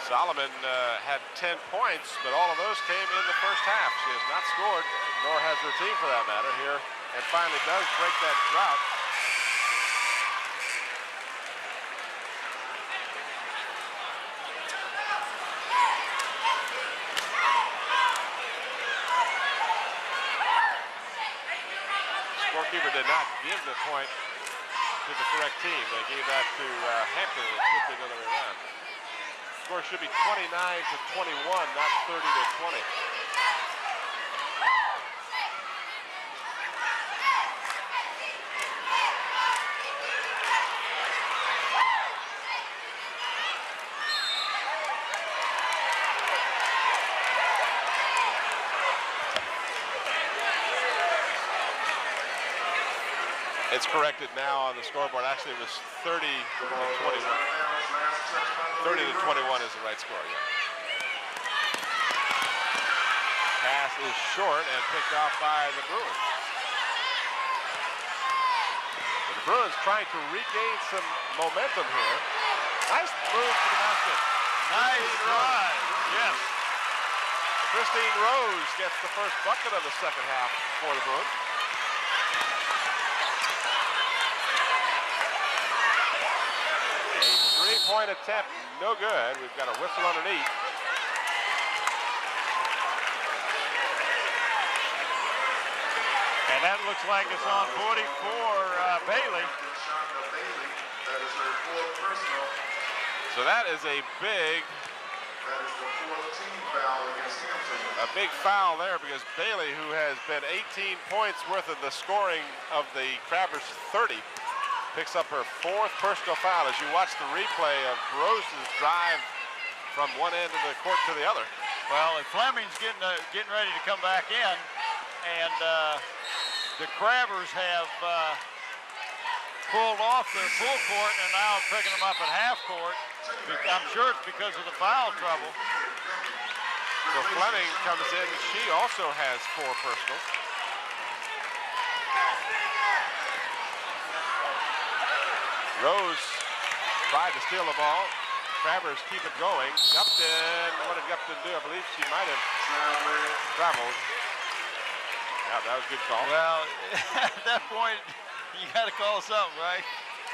Solomon had 10 points, but all of those came in the first half. She has not scored, nor has her team for that matter here, and finally does break that drought. Scorekeeper did not give the point to the correct team. They gave that to Hampton, and it flipped the other way around. Score should be 29-21, not 30-20. It's corrected now on the scoreboard. Actually, it was 30-21. 30-21 is the right score, yeah. Pass is short and picked off by the Bruins. Bruins trying to regain some momentum here. Nice move to the basket. Nice drive. Yes. Christine Rose gets the first bucket of the second half for the Bruins. A three-point attempt, no good. We've got a whistle underneath. And that looks like it's on 44, Bailey. That is her fourth personal. So that is a big That is the fourth team foul against Hampton. A big foul there because Bailey, who has been 18 points worth of the scoring of the Crabbers 30, picks up her fourth personal foul as you watch the replay of Rose's drive from one end of the court to the other. Well, and Fleming's getting ready to come back in, and the Crabbers have pulled off their full court and now picking them up at half court. I'm sure it's because of the foul trouble. So Fleming comes in. She also has four personals. Rose tried to steal the ball. Crabbers keep it going. Gupton, what did Gupton do? I believe she might have traveled. Yeah, that was a good call. Well, at that point, you got to call something, right?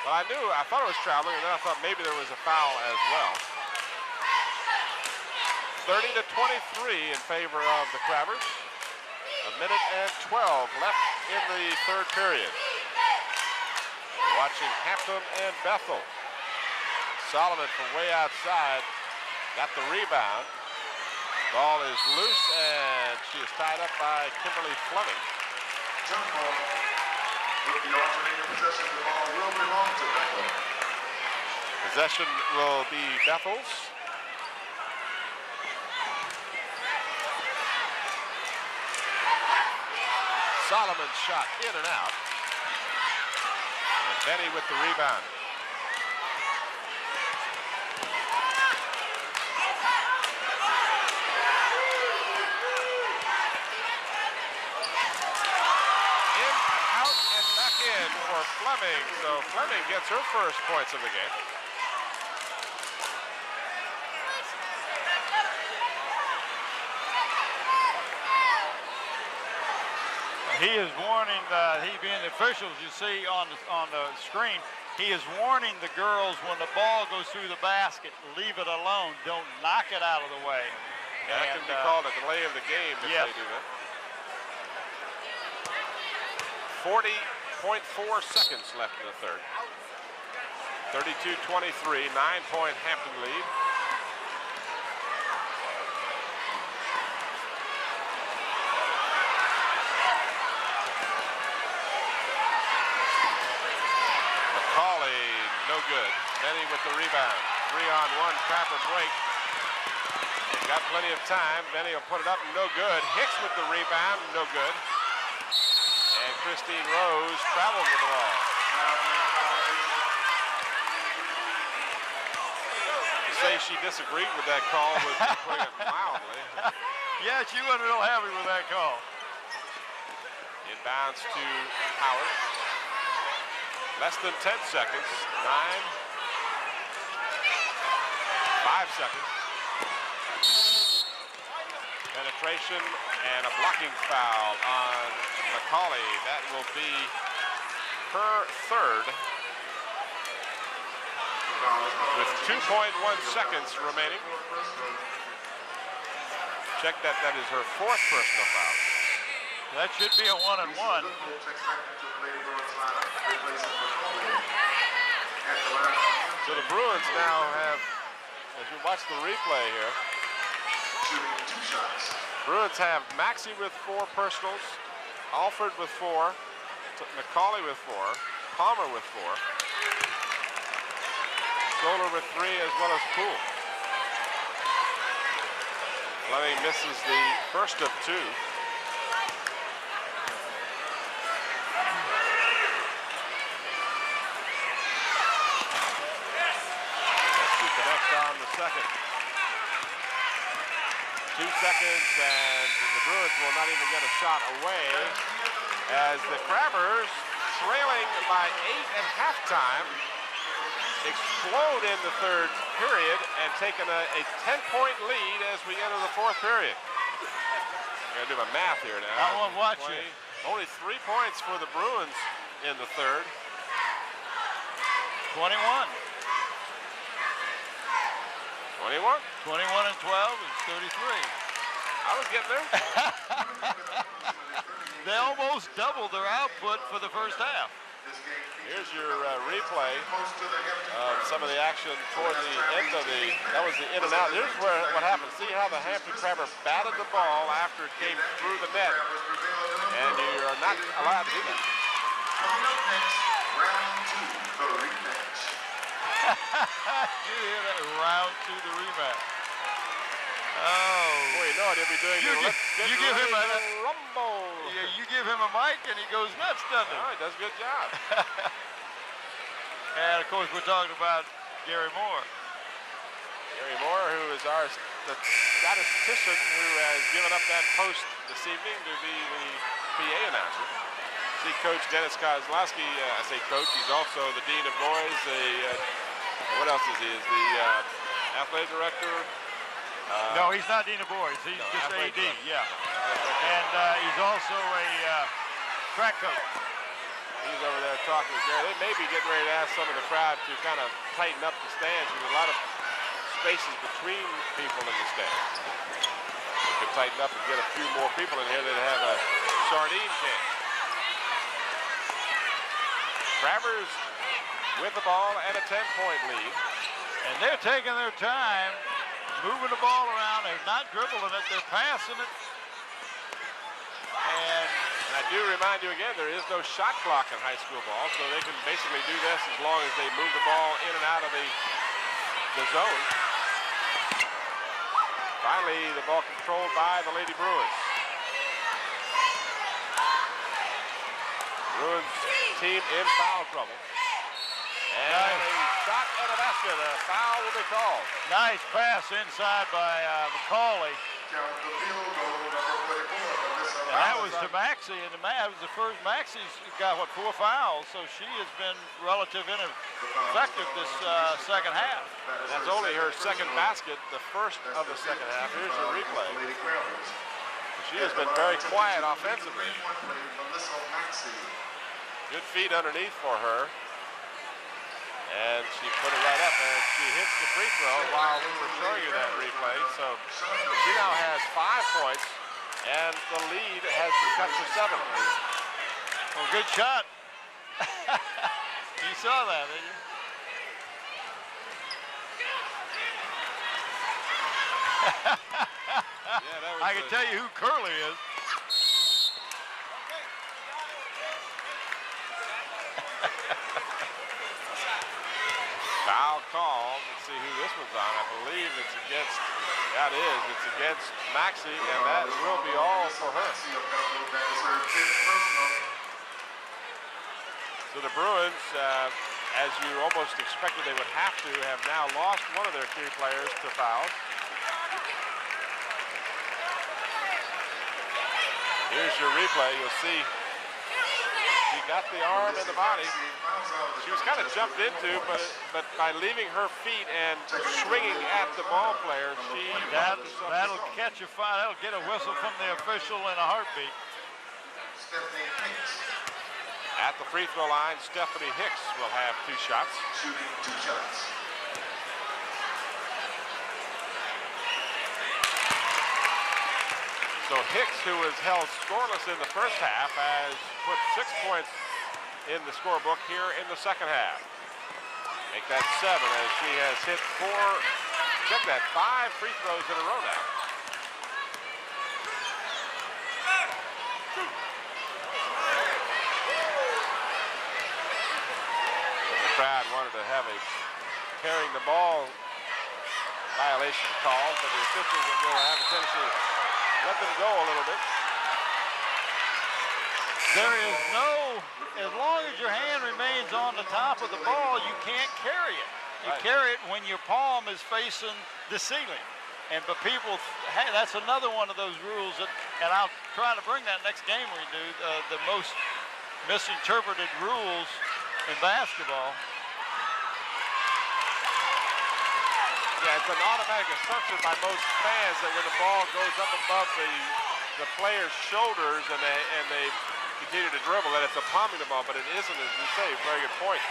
Well, I thought it was traveling, and then I thought maybe there was a foul as well. 30-23 in favor of the Crabbers. A minute and 12 left in the third period. We're watching Hampton and Bethel. Solomon from way outside got the rebound. Ball is loose, and she is tied up by Kimberly Fleming. Jump ball. With the alternating possession, the ball will belong to Bethel. Possession will be Bethel's. Solomon's shot in and out. And Benny with the rebound. For Fleming, so Fleming gets her first points of the game. He is warning, he being the officials you see on the screen, he is warning the girls when the ball goes through the basket, leave it alone, don't knock it out of the way. Yeah, that can be called a delay of the game if yes. they do that. 40.4 seconds left in the third. 32-23, 9-point Hampton lead. McCauley, no good. Benny with the rebound. 3-on-1 Crabber break. Got plenty of time. Benny will put it up, no good. Hicks with the rebound, no good. And Christine Rose travels with the ball. To say she disagreed with that call would be putting it mildly. Yeah, she wasn't real happy with that call. Inbounds to Howard. Less than 10 seconds. 5 seconds. Penetration and a blocking foul on McCauley. That will be her third. With 2.1 seconds remaining. Check that. That is her fourth personal foul. That should be a 1-and-1. So the Bruins now have, as you watch the replay here, Bruins have Maxey with 4 personals, Alford with 4, McCauley with 4, Palmer with 4, Scholler with 3, as well as Poole. Fleming misses the first of 2. She connects on the second. 2 seconds, and the Bruins will not even get a shot away as the Crabbers trailing by 8 at halftime, explode in the third period and taking a 10-point lead as we enter the fourth period. I'm gonna do my math here now. I won't watch 20, it. Only 3 points for the Bruins in the third. 21. 21. 21 and 12 is 33. I was getting there. They almost doubled their output for the first half. Here's your replay of some of the action toward the end of that was the in and out. Here's what happened. See how the Hampton Crabber batted the ball after it came through the net. And you are not allowed to do that. Coming up next, round 2, the rematch. You hear that? Round 2, the rematch. Oh. Boy, you know what he'll be doing. You give him a rumble. Yeah, you give him a mic and he goes nuts, doesn't he? Oh, he does a good job. And of course, we're talking about Gary Moore. Gary Moore, who is our statistician, who has given up that post this evening to be the PA announcer. See Coach Dennis Kozlowski, I say coach, he's also the Dean of Boys, what else is he? Is the athletic director? No, he's not Dean of Boys. He's just AD, yeah. And he's also a track coach. He's over there talking to Gary. They may be getting ready to ask some of the crowd to kind of tighten up the stands. There's a lot of spaces between people in the stands. They could tighten up and get a few more people in here that have a sardine can. Crabbers with the ball and a 10-point lead. And they're taking their time, moving the ball around. They're not dribbling it, they're passing it. And I do remind you again, there is no shot clock in high school ball, so they can basically do this as long as they move the ball in and out of the zone. Finally, the ball controlled by the Lady Bruins. Bruins team in foul trouble. And a shot and a basket. A foul will be called. nice pass inside by McCauley. Count the field goal, number 44, Melissa And that was to Maxie, and that was the first. Maxie's got, 4 fouls, so she has been relatively effective this second half. That's only her second basket, the first of the second half. Here's the replay. Lady Crowns. She has been very quiet offensively. 3-point play, Melissa Maxey. Good feet underneath for her. And she put it right up, and she hits the free throw while we were showing you that replay. So she now has 5 points, and the lead has cut to 7. Well, good shot. You saw that, didn't you? Yeah, that was I can tell you who Curly is. Foul call. Let's see who this one's on. I believe it's against, that is, it's against Maxie, and that will be all for her. That is her 5th personal. So the Bruins, as you almost expected they would have now lost one of their key players to fouls. Here's your replay. You'll see she got the arm and the body. She was kind of jumped into, but by leaving her feet and swinging at the ball player, she That'll catch a foul. That'll get a whistle from the official in a heartbeat. Stephanie Hicks at the free throw line. Stephanie Hicks will have 2 shots. shooting 2 shots. So Hicks, who was held scoreless in the first half, has put 6 points in the scorebook here in the second half. Make that 7 as she has hit 4, check that, 5 free throws in a row now. The crowd wanted to have a carrying the ball violation called, but the officials will have a tendency to let them go a little bit. There is no, as long as your hand remains on the top of the ball, you can't carry it. You Right. carry it when your palm is facing the ceiling. But people, hey, that's another one of those rules that, and I'll try to bring that next game we do, the most misinterpreted rules in basketball. Yeah, it's an automatic assumption by most fans that when the ball goes up above the player's shoulders and they continue to dribble, that it's a palming the ball, but it isn't, as you say. Very good point.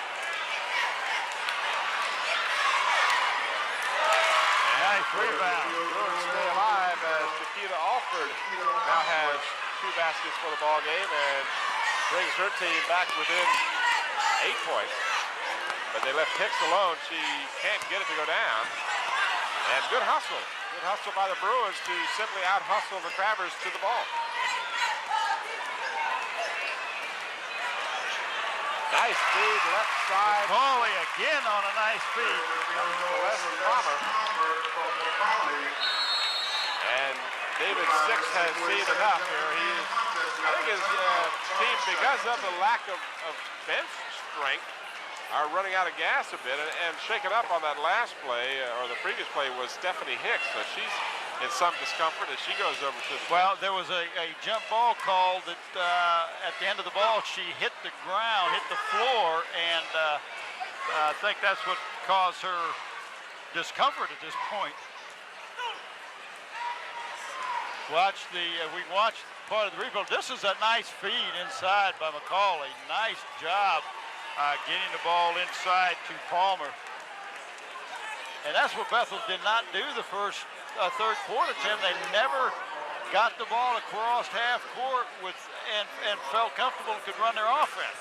Nice rebound. Bruins stay alive as Chiquita Alford now has 2 baskets for the ball game and brings her team back within 8 points. But they left Hicks alone. She can't get it to go down. And good hustle. Good hustle by the Bruins to simply out-hustle the Crabbers to the ball. Nice feed, left side. Foley again on a nice feed. Celeste Palmer. And David Six has seen enough here. I think his team, because of the lack of bench strength, are running out of gas a bit and shaken up on that last play, or the previous play, was Stephanie Hicks. So she's in some discomfort as she goes over to the... Well, there was a jump ball call that at the end of the ball, she hit the ground, hit the floor, and I think that's what caused her discomfort at this point. We watched part of the replay. This is a nice feed inside by McCauley. Nice job getting the ball inside to Palmer. And that's what Bethel did not do the first third quarter, Tim. They never got the ball across half court and felt comfortable and could run their offense.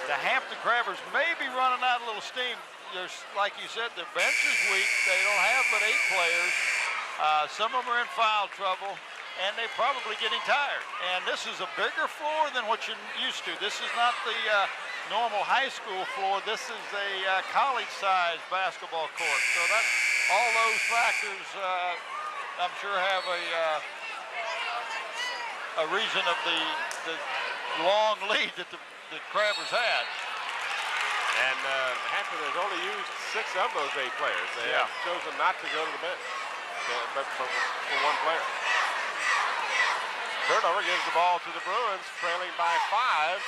The Hampton Crabbers may be running out a little steam. There's, like you said, their bench is weak. They don't have but 8 players. Some of them are in foul trouble, and they're probably getting tired. And this is a bigger floor than what you're used to. This is not the normal high school floor. This is a college-sized basketball court. So that all those factors, I'm sure, have a reason of the long lead that the Crabbers had. And Hampton has only used 6 of those 8 players. They have chosen not to go to the bench, but for 1 player. Turnover gives the ball to the Bruins, trailing by 5.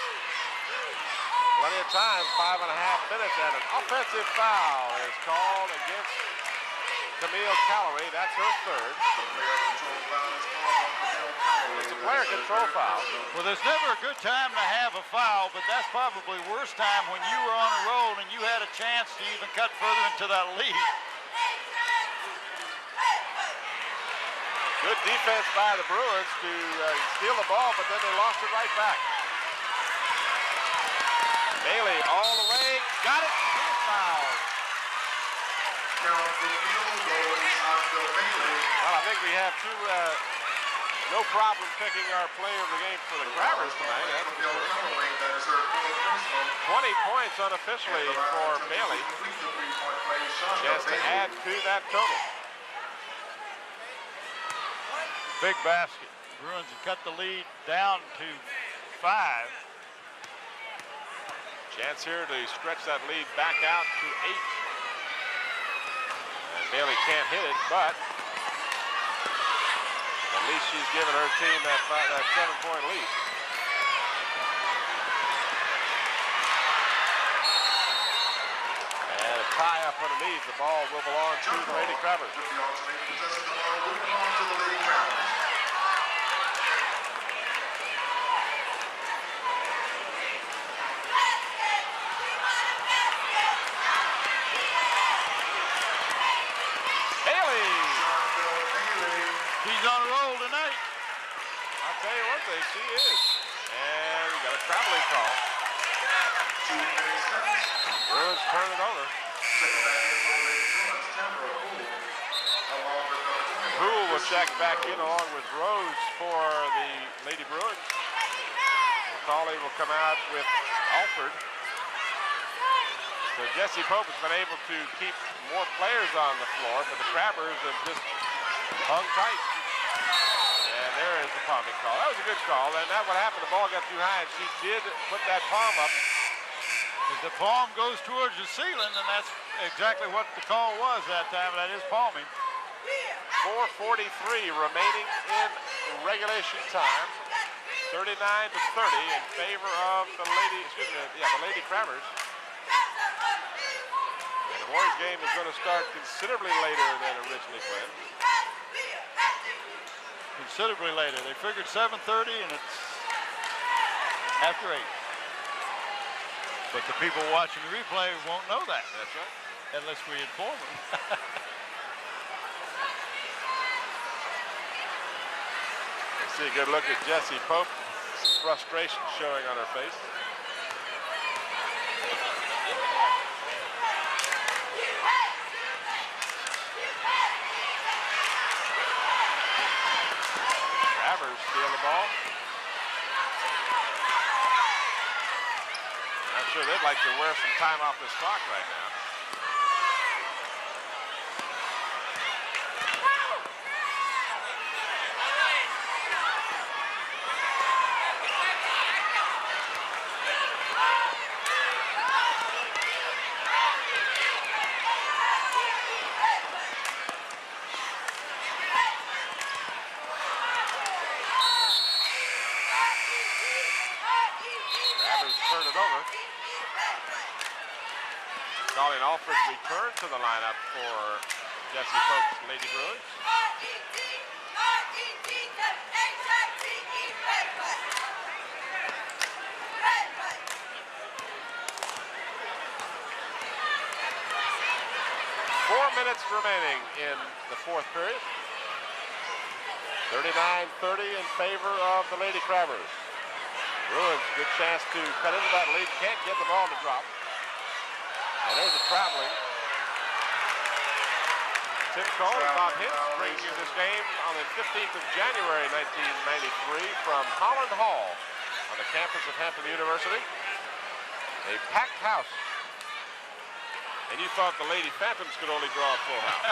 Plenty of time, 5.5 minutes, and an offensive foul is called against Camille Calloway. That's her 3rd. It's a player control foul. Well, there's never a good time to have a foul, but that's probably worst time when you were on a roll and you had a chance to even cut further into that lead. Good defense by the Bruins to steal the ball, but then they lost it right back. Bailey all the way, got it, he's fouled. Well, I think we have no problem picking our player of the game for the Crabbers tonight. That's for sure. 20 points unofficially for Bailey. Chance to add to that total. Big basket. Bruins have cut the lead down to 5. Chance here to stretch that lead back out to 8. And Bailey can't hit it, but at least she's given her team that 7-point lead. And a tie up underneath. The ball will belong to the Lady Crabbers. He's on a roll tonight. I'll tell you one thing, she is. And we got a traveling call. Bruins turn it over. Poole will check back in along with Rose for the Lady Bruins. McCauley will come out with Alford. So Jesse Pope has been able to keep more players on the floor, but the Crabbers have just hung tight. And there is the palming call. That was a good call, and that what happened, the ball got too high, and she did put that palm up. As the palm goes towards the ceiling, and that's exactly what the call was that time. That is palming. 4:43 remaining in regulation time. 39-30 in favor of the Lady Crabbers. And the boys' game is going to start considerably later than originally planned. Considerably later. They figured 7:30, and it's after 8. But the people watching the replay won't know that. That's right. Unless we inform them. You see a good look at Jessie Pope. Frustration showing on her face. Travers steal the ball. I'm sure they'd like to wear some time off this clock right now. Turn it over. Colin Alford returned to the lineup for Jessie Pope's Lady Bruins. Four minutes remaining in the fourth period. 39-30 in favor of the Lady Crabbers. Bruins, good chance to cut into that lead. Can't get the ball to drop. And there's a traveling. Tim Cole and Bob Hintz bringing you this game on the 15th of January, 1993 from Holland Hall on the campus of Hampton University. A packed house. And you thought the Lady Phantoms could only draw a full house.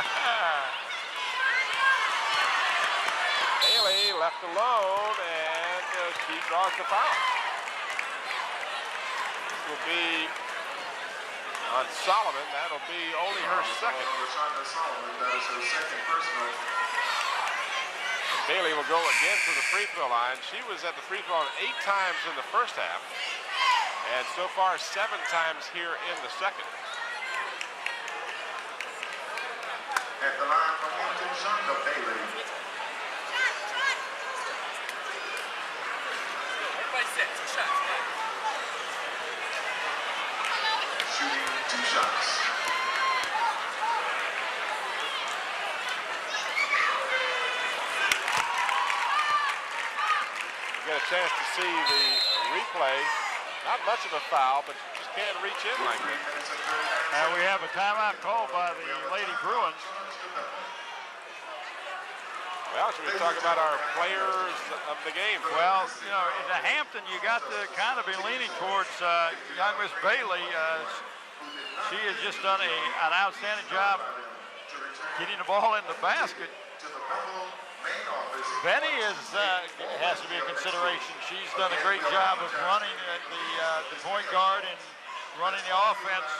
Bailey left alone, and she draws the foul. This will be on Solomon. That'll be only her second. That is her second personal. Bailey will go again to the free throw line. She was at the free throw line 8 times in the first half, and so far 7 times here in the second. At the line for Hampton, Shonda Bailey. Shooting 2 shots. You get a chance to see the replay. Not much of a foul, but you just can't reach in like that. Now we have a timeout called by the Lady Bruins. Well, should we talk about our players of the game? Well, you know, in the Hampton, you got to kind of be leaning towards young Miss Bailey. She has just done an outstanding job getting the ball in the basket. Benny has to be a consideration. She's done a great job of running the point guard and running the offense.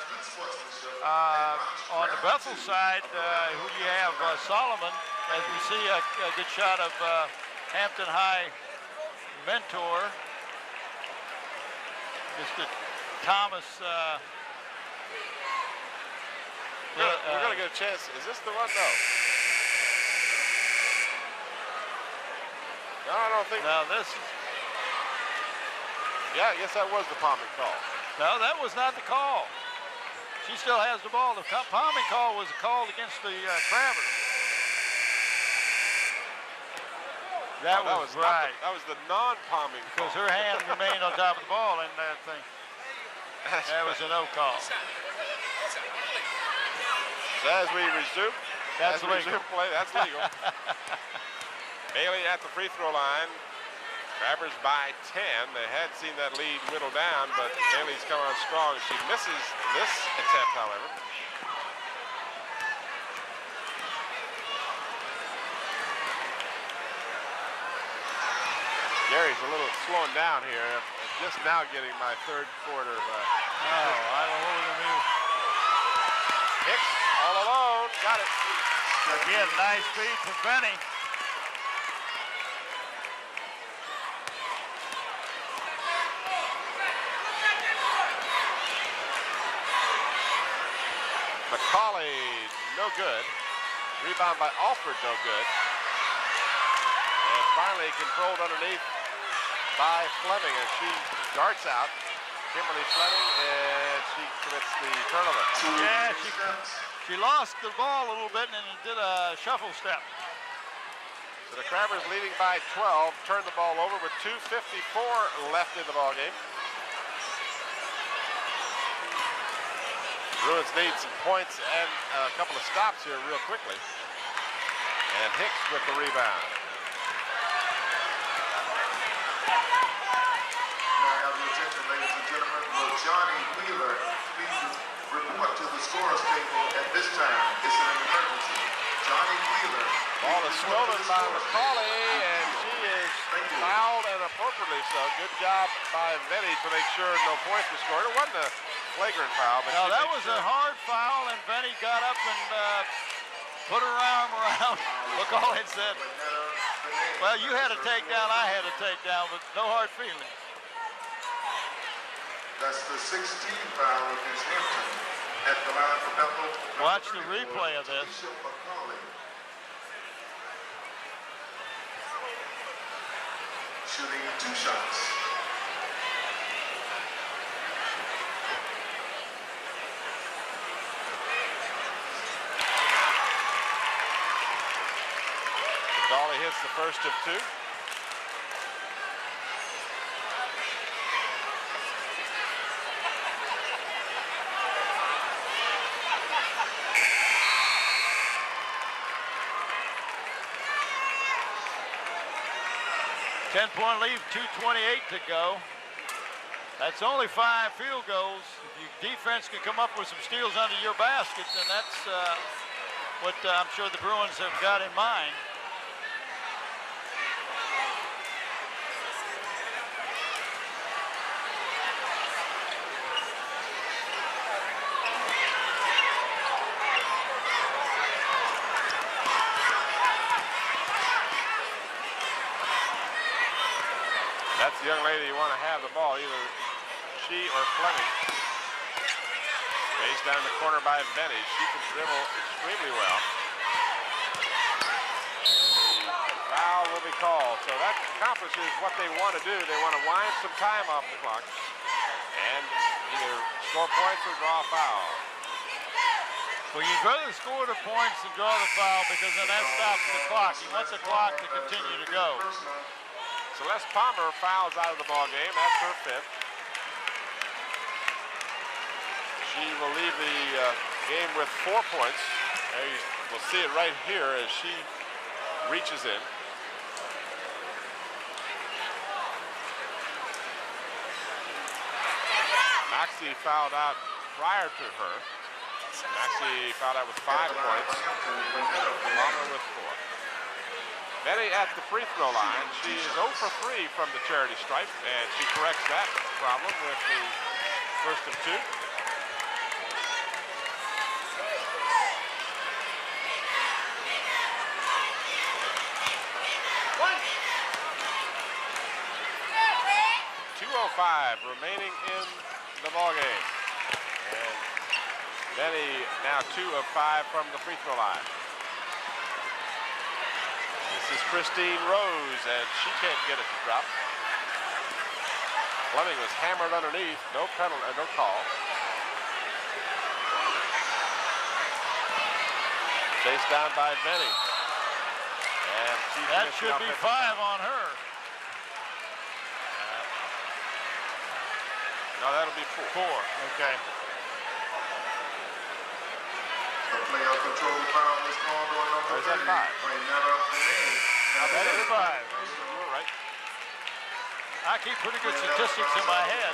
On the Bethel side, who you have, Solomon, as we see a good shot of Hampton High mentor, Mr. Thomas. We're going to get a chance. Is this the one? No. No, I don't think. No, this is. Yeah, I guess that was the palming call. No, that was not the call. She still has the ball. The palming call was called against the Crabbers. That was right. That was the non-palming call. Because her hand remained on top of the ball in that thing. That was a no call. So as we resume, that's legal. Play, that's legal. Bailey at the free throw line. Crabbers by 10. They had seen that lead whittle down, but Bailey's coming on strong. She misses this attempt, however. Gary's a little slowing down here. I'm just now getting my third quarter. I don't know. Hicks all alone. Got it. Again, nice feed from Benny. McCauley, no good. Rebound by Alford, no good. And finally controlled underneath by Fleming as she darts out. Kimberly Fleming, and she commits the turnover. Yeah, she lost the ball a little bit and then did a shuffle step. So the Crabbers leading by 12, turned the ball over with 2:54 left in the ball game. Bruins need some points and a couple of stops here real quickly. And Hicks with the rebound. Ladies and gentlemen, will Johnny Wheeler please report to the scorer's table at this time? It's an emergency. Johnny Wheeler. Ball is stolen by McCauley, and she is fouled, and appropriately so. Good job by Venny to make sure no points were scored. It wasn't a flagrant foul. But no, that was a hard foul, and Venny got up and put her arm around McCauley and said, well, you had a takedown, I had a takedown, but no hard feelings. That's the 16th foul against Hampton. At the line for Bethel. Watch the replay of this. Shooting 2 shots. Dolly hits the first of 2. 10-point lead, 2:28 to go. That's only 5 field goals. If your defense can come up with some steals under your basket, then that's what I'm sure the Bruins have got in mind. That's the young lady you want to have the ball, either she or Fleming. Faced down the corner by Benny. She can dribble extremely well. The foul will be called. So that accomplishes what they want to do. They want to wind some time off the clock and either score points or draw a foul. Well, you'd rather score the points than draw the foul because then that stops the clock. You want the clock to continue to go. Celeste Palmer fouls out of the ball game. That's her 5th. She will leave the game with 4 points. We'll see it right here as she reaches in. Maxey fouled out prior to her. Maxey fouled out with 5 points. Palmer with 4. Benny at the free throw line. She is 0 for 3 from the charity stripe, and she corrects that problem with the first of 2. .205 remaining in the ball game. And Benny now 2 of 5 from the free throw line. This is Christine Rose, and she can't get it to drop. Fleming was hammered underneath. No penalty, no call. Chased down by Benny. And that should be 5 on her. No, that'll be 4. Okay. The player control foul is called on number 30. That is 5. Now that is 5. You're right. I keep pretty good statistics in my head.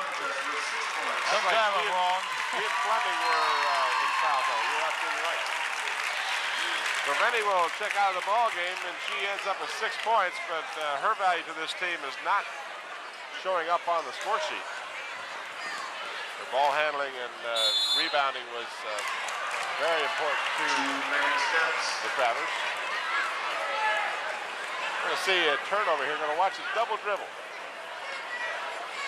Sometimes I'm wrong. She and Fleming were in foul zone. You're absolutely right. So Rennie will check out of the ball game, and she ends up with 6 points, but her value to this team is not showing up on the score sheet. Her ball handling and rebounding was very important to the Crabbers. We're going to see a turnover here. We're going to watch a double dribble,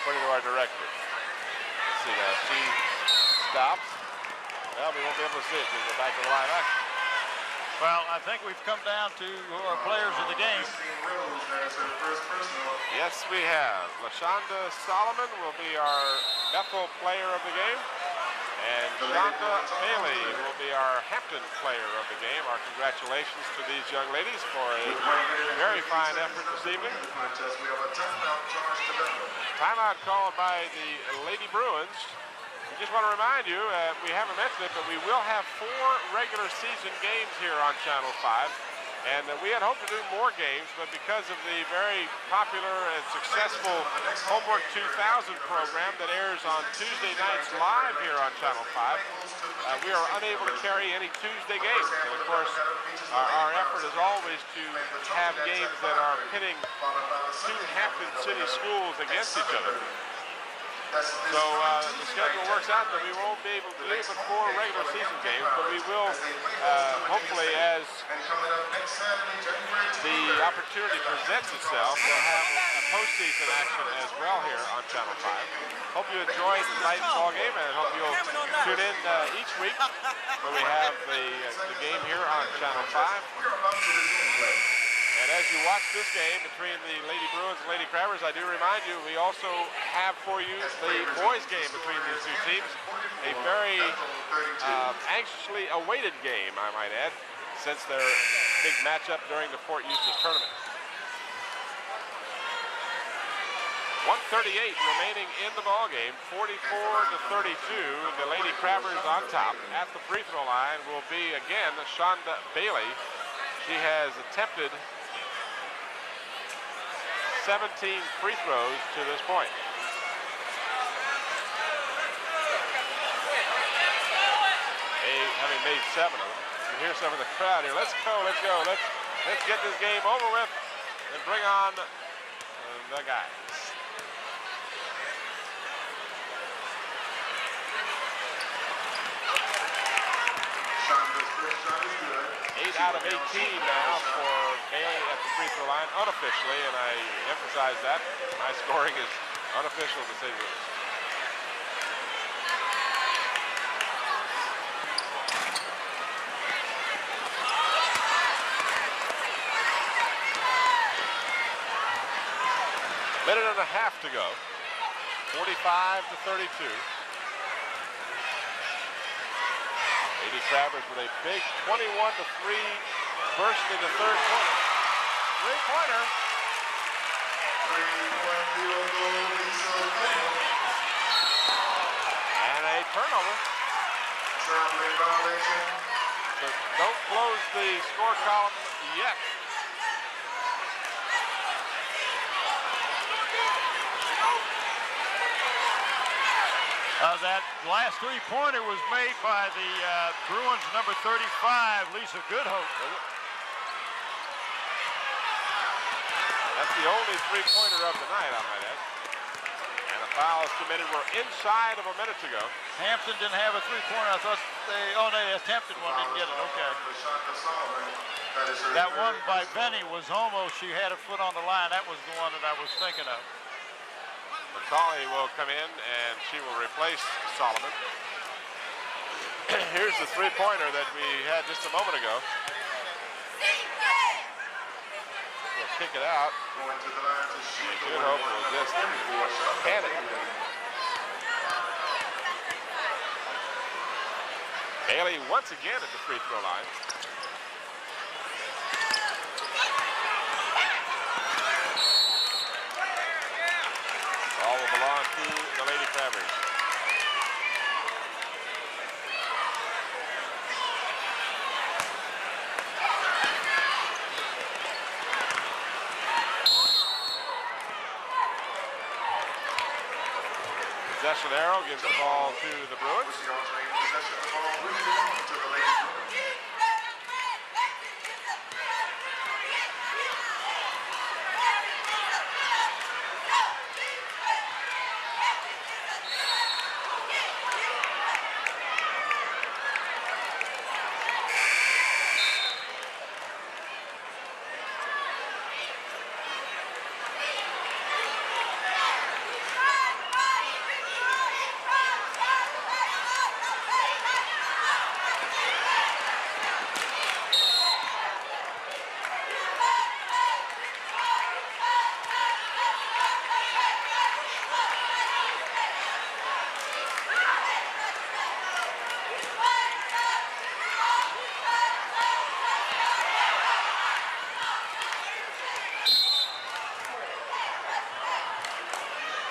according to our director. Let's see now. She stops. Well, we won't be able to see it. We'll go back to the live action. Well, I think we've come down to our players of the game. Yes, we have. LaShonda Solomon will be our Bethel player of the game. And Shonda Bailey will be our Hampton player of the game. Our congratulations to these young ladies for a very fine effort this evening. Timeout called by the Lady Bruins. We just want to remind you, we haven't mentioned it, but we will have 4 regular season games here on Channel 5. And we had hoped to do more games, but because of the very popular and successful Homework 2000 program that airs on Tuesday nights live here on Channel 5, we are unable to carry any Tuesday games. And of course, our effort is always to have games that are pitting 2 Hampton City schools against each other. So the schedule works out that we won't be able to do but 4 regular season games, but we will hopefully, as the opportunity presents itself, we'll have a postseason action as well here on Channel 5. Hope you enjoyed tonight's ball game, and hope you'll tune in each week when we have the game here on Channel 5. And as you watch this game between the Lady Bruins and Lady Crabbers, I do remind you we also have for you the boys game between these 2 teams. A very anxiously awaited game, I might add, since their big matchup during the Fort Eustis tournament. 1:38 remaining in the ball game, 44-32. The Lady Crabbers on top. At the free throw line will be again Shonda Bailey. She has attempted 17 free throws to this point. Having made 7 of them. You hear some of the crowd here. Let's go, let's go. Let's get this game over with and bring on the guys. 8 out of 18 now for Bailey at the free throw line, unofficially, and I emphasize that. My scoring is unofficial to say the least. Minute and a half to go. 45-32. Lady Crabbers with a big 21-3 burst in the third quarter. Three-pointer. And a turnover. So don't close the score column yet. That last three-pointer was made by the Bruins number 35, Lisa Goodhope. That's the only three-pointer of the night, I might add. And a foul is committed. We're inside of a minute to go. Hampton didn't have a three-pointer. I thought they attempted one, didn't get it. Okay. That one by Benny was almost, she had a foot on the line. That was the one that I was thinking of. McCauley will come in and she will replace Solomon. Here's the three-pointer that we had just a moment ago. We'll kick it out. Goodhope will just hand it. Bailey once again at the free throw line. Ball will belong to the Lady Crabbers. Possession arrow gives the ball to the Bruins.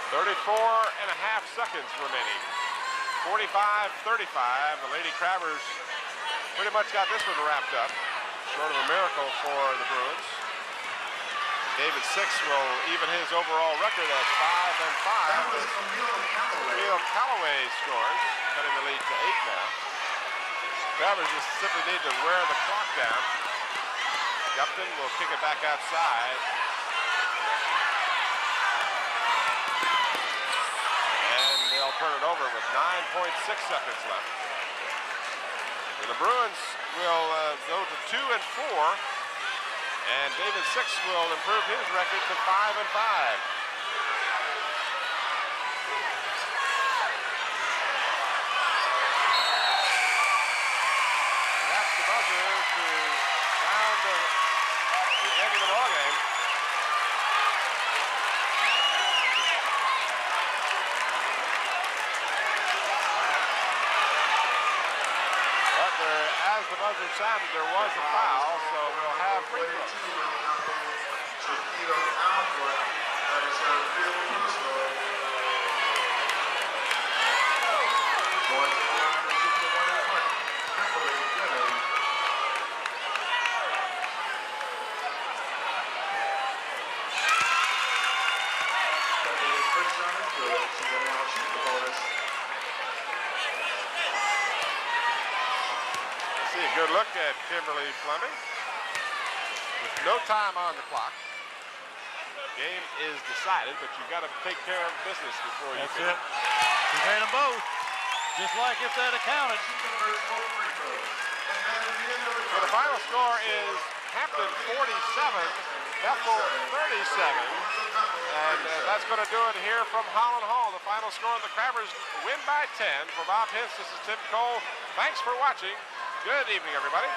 34.5 seconds remaining. 45-35. The Lady Crabbers pretty much got this one wrapped up. Short of a miracle for the Bruins. David Six will even his overall record at 5-5. Camille Calloway scores, cutting the lead to 8 now. Crabbers just simply need to wear the clock down. Gupton will kick it back outside. And they'll turn it over with 9.6 seconds left. And the Bruins will go to 2-4. And David Six will improve his record to 5-5. That's the buzzer to sound the end of the ball game. But as the buzzer sounded, there was a foul, so we'll have free throws. See a good look at Kimberly Fleming. With no time on the clock. Game is decided, but you've got to take care of business before you finish. That's it. He made them both. Just like if that had counted. So the final score is Hampton 47, Bethel 37. And that's going to do it here from Holland Hall. The final score, the Crabbers win by 10. For Bob Hintz, this is Tim Cole. Thanks for watching. Good evening, everybody.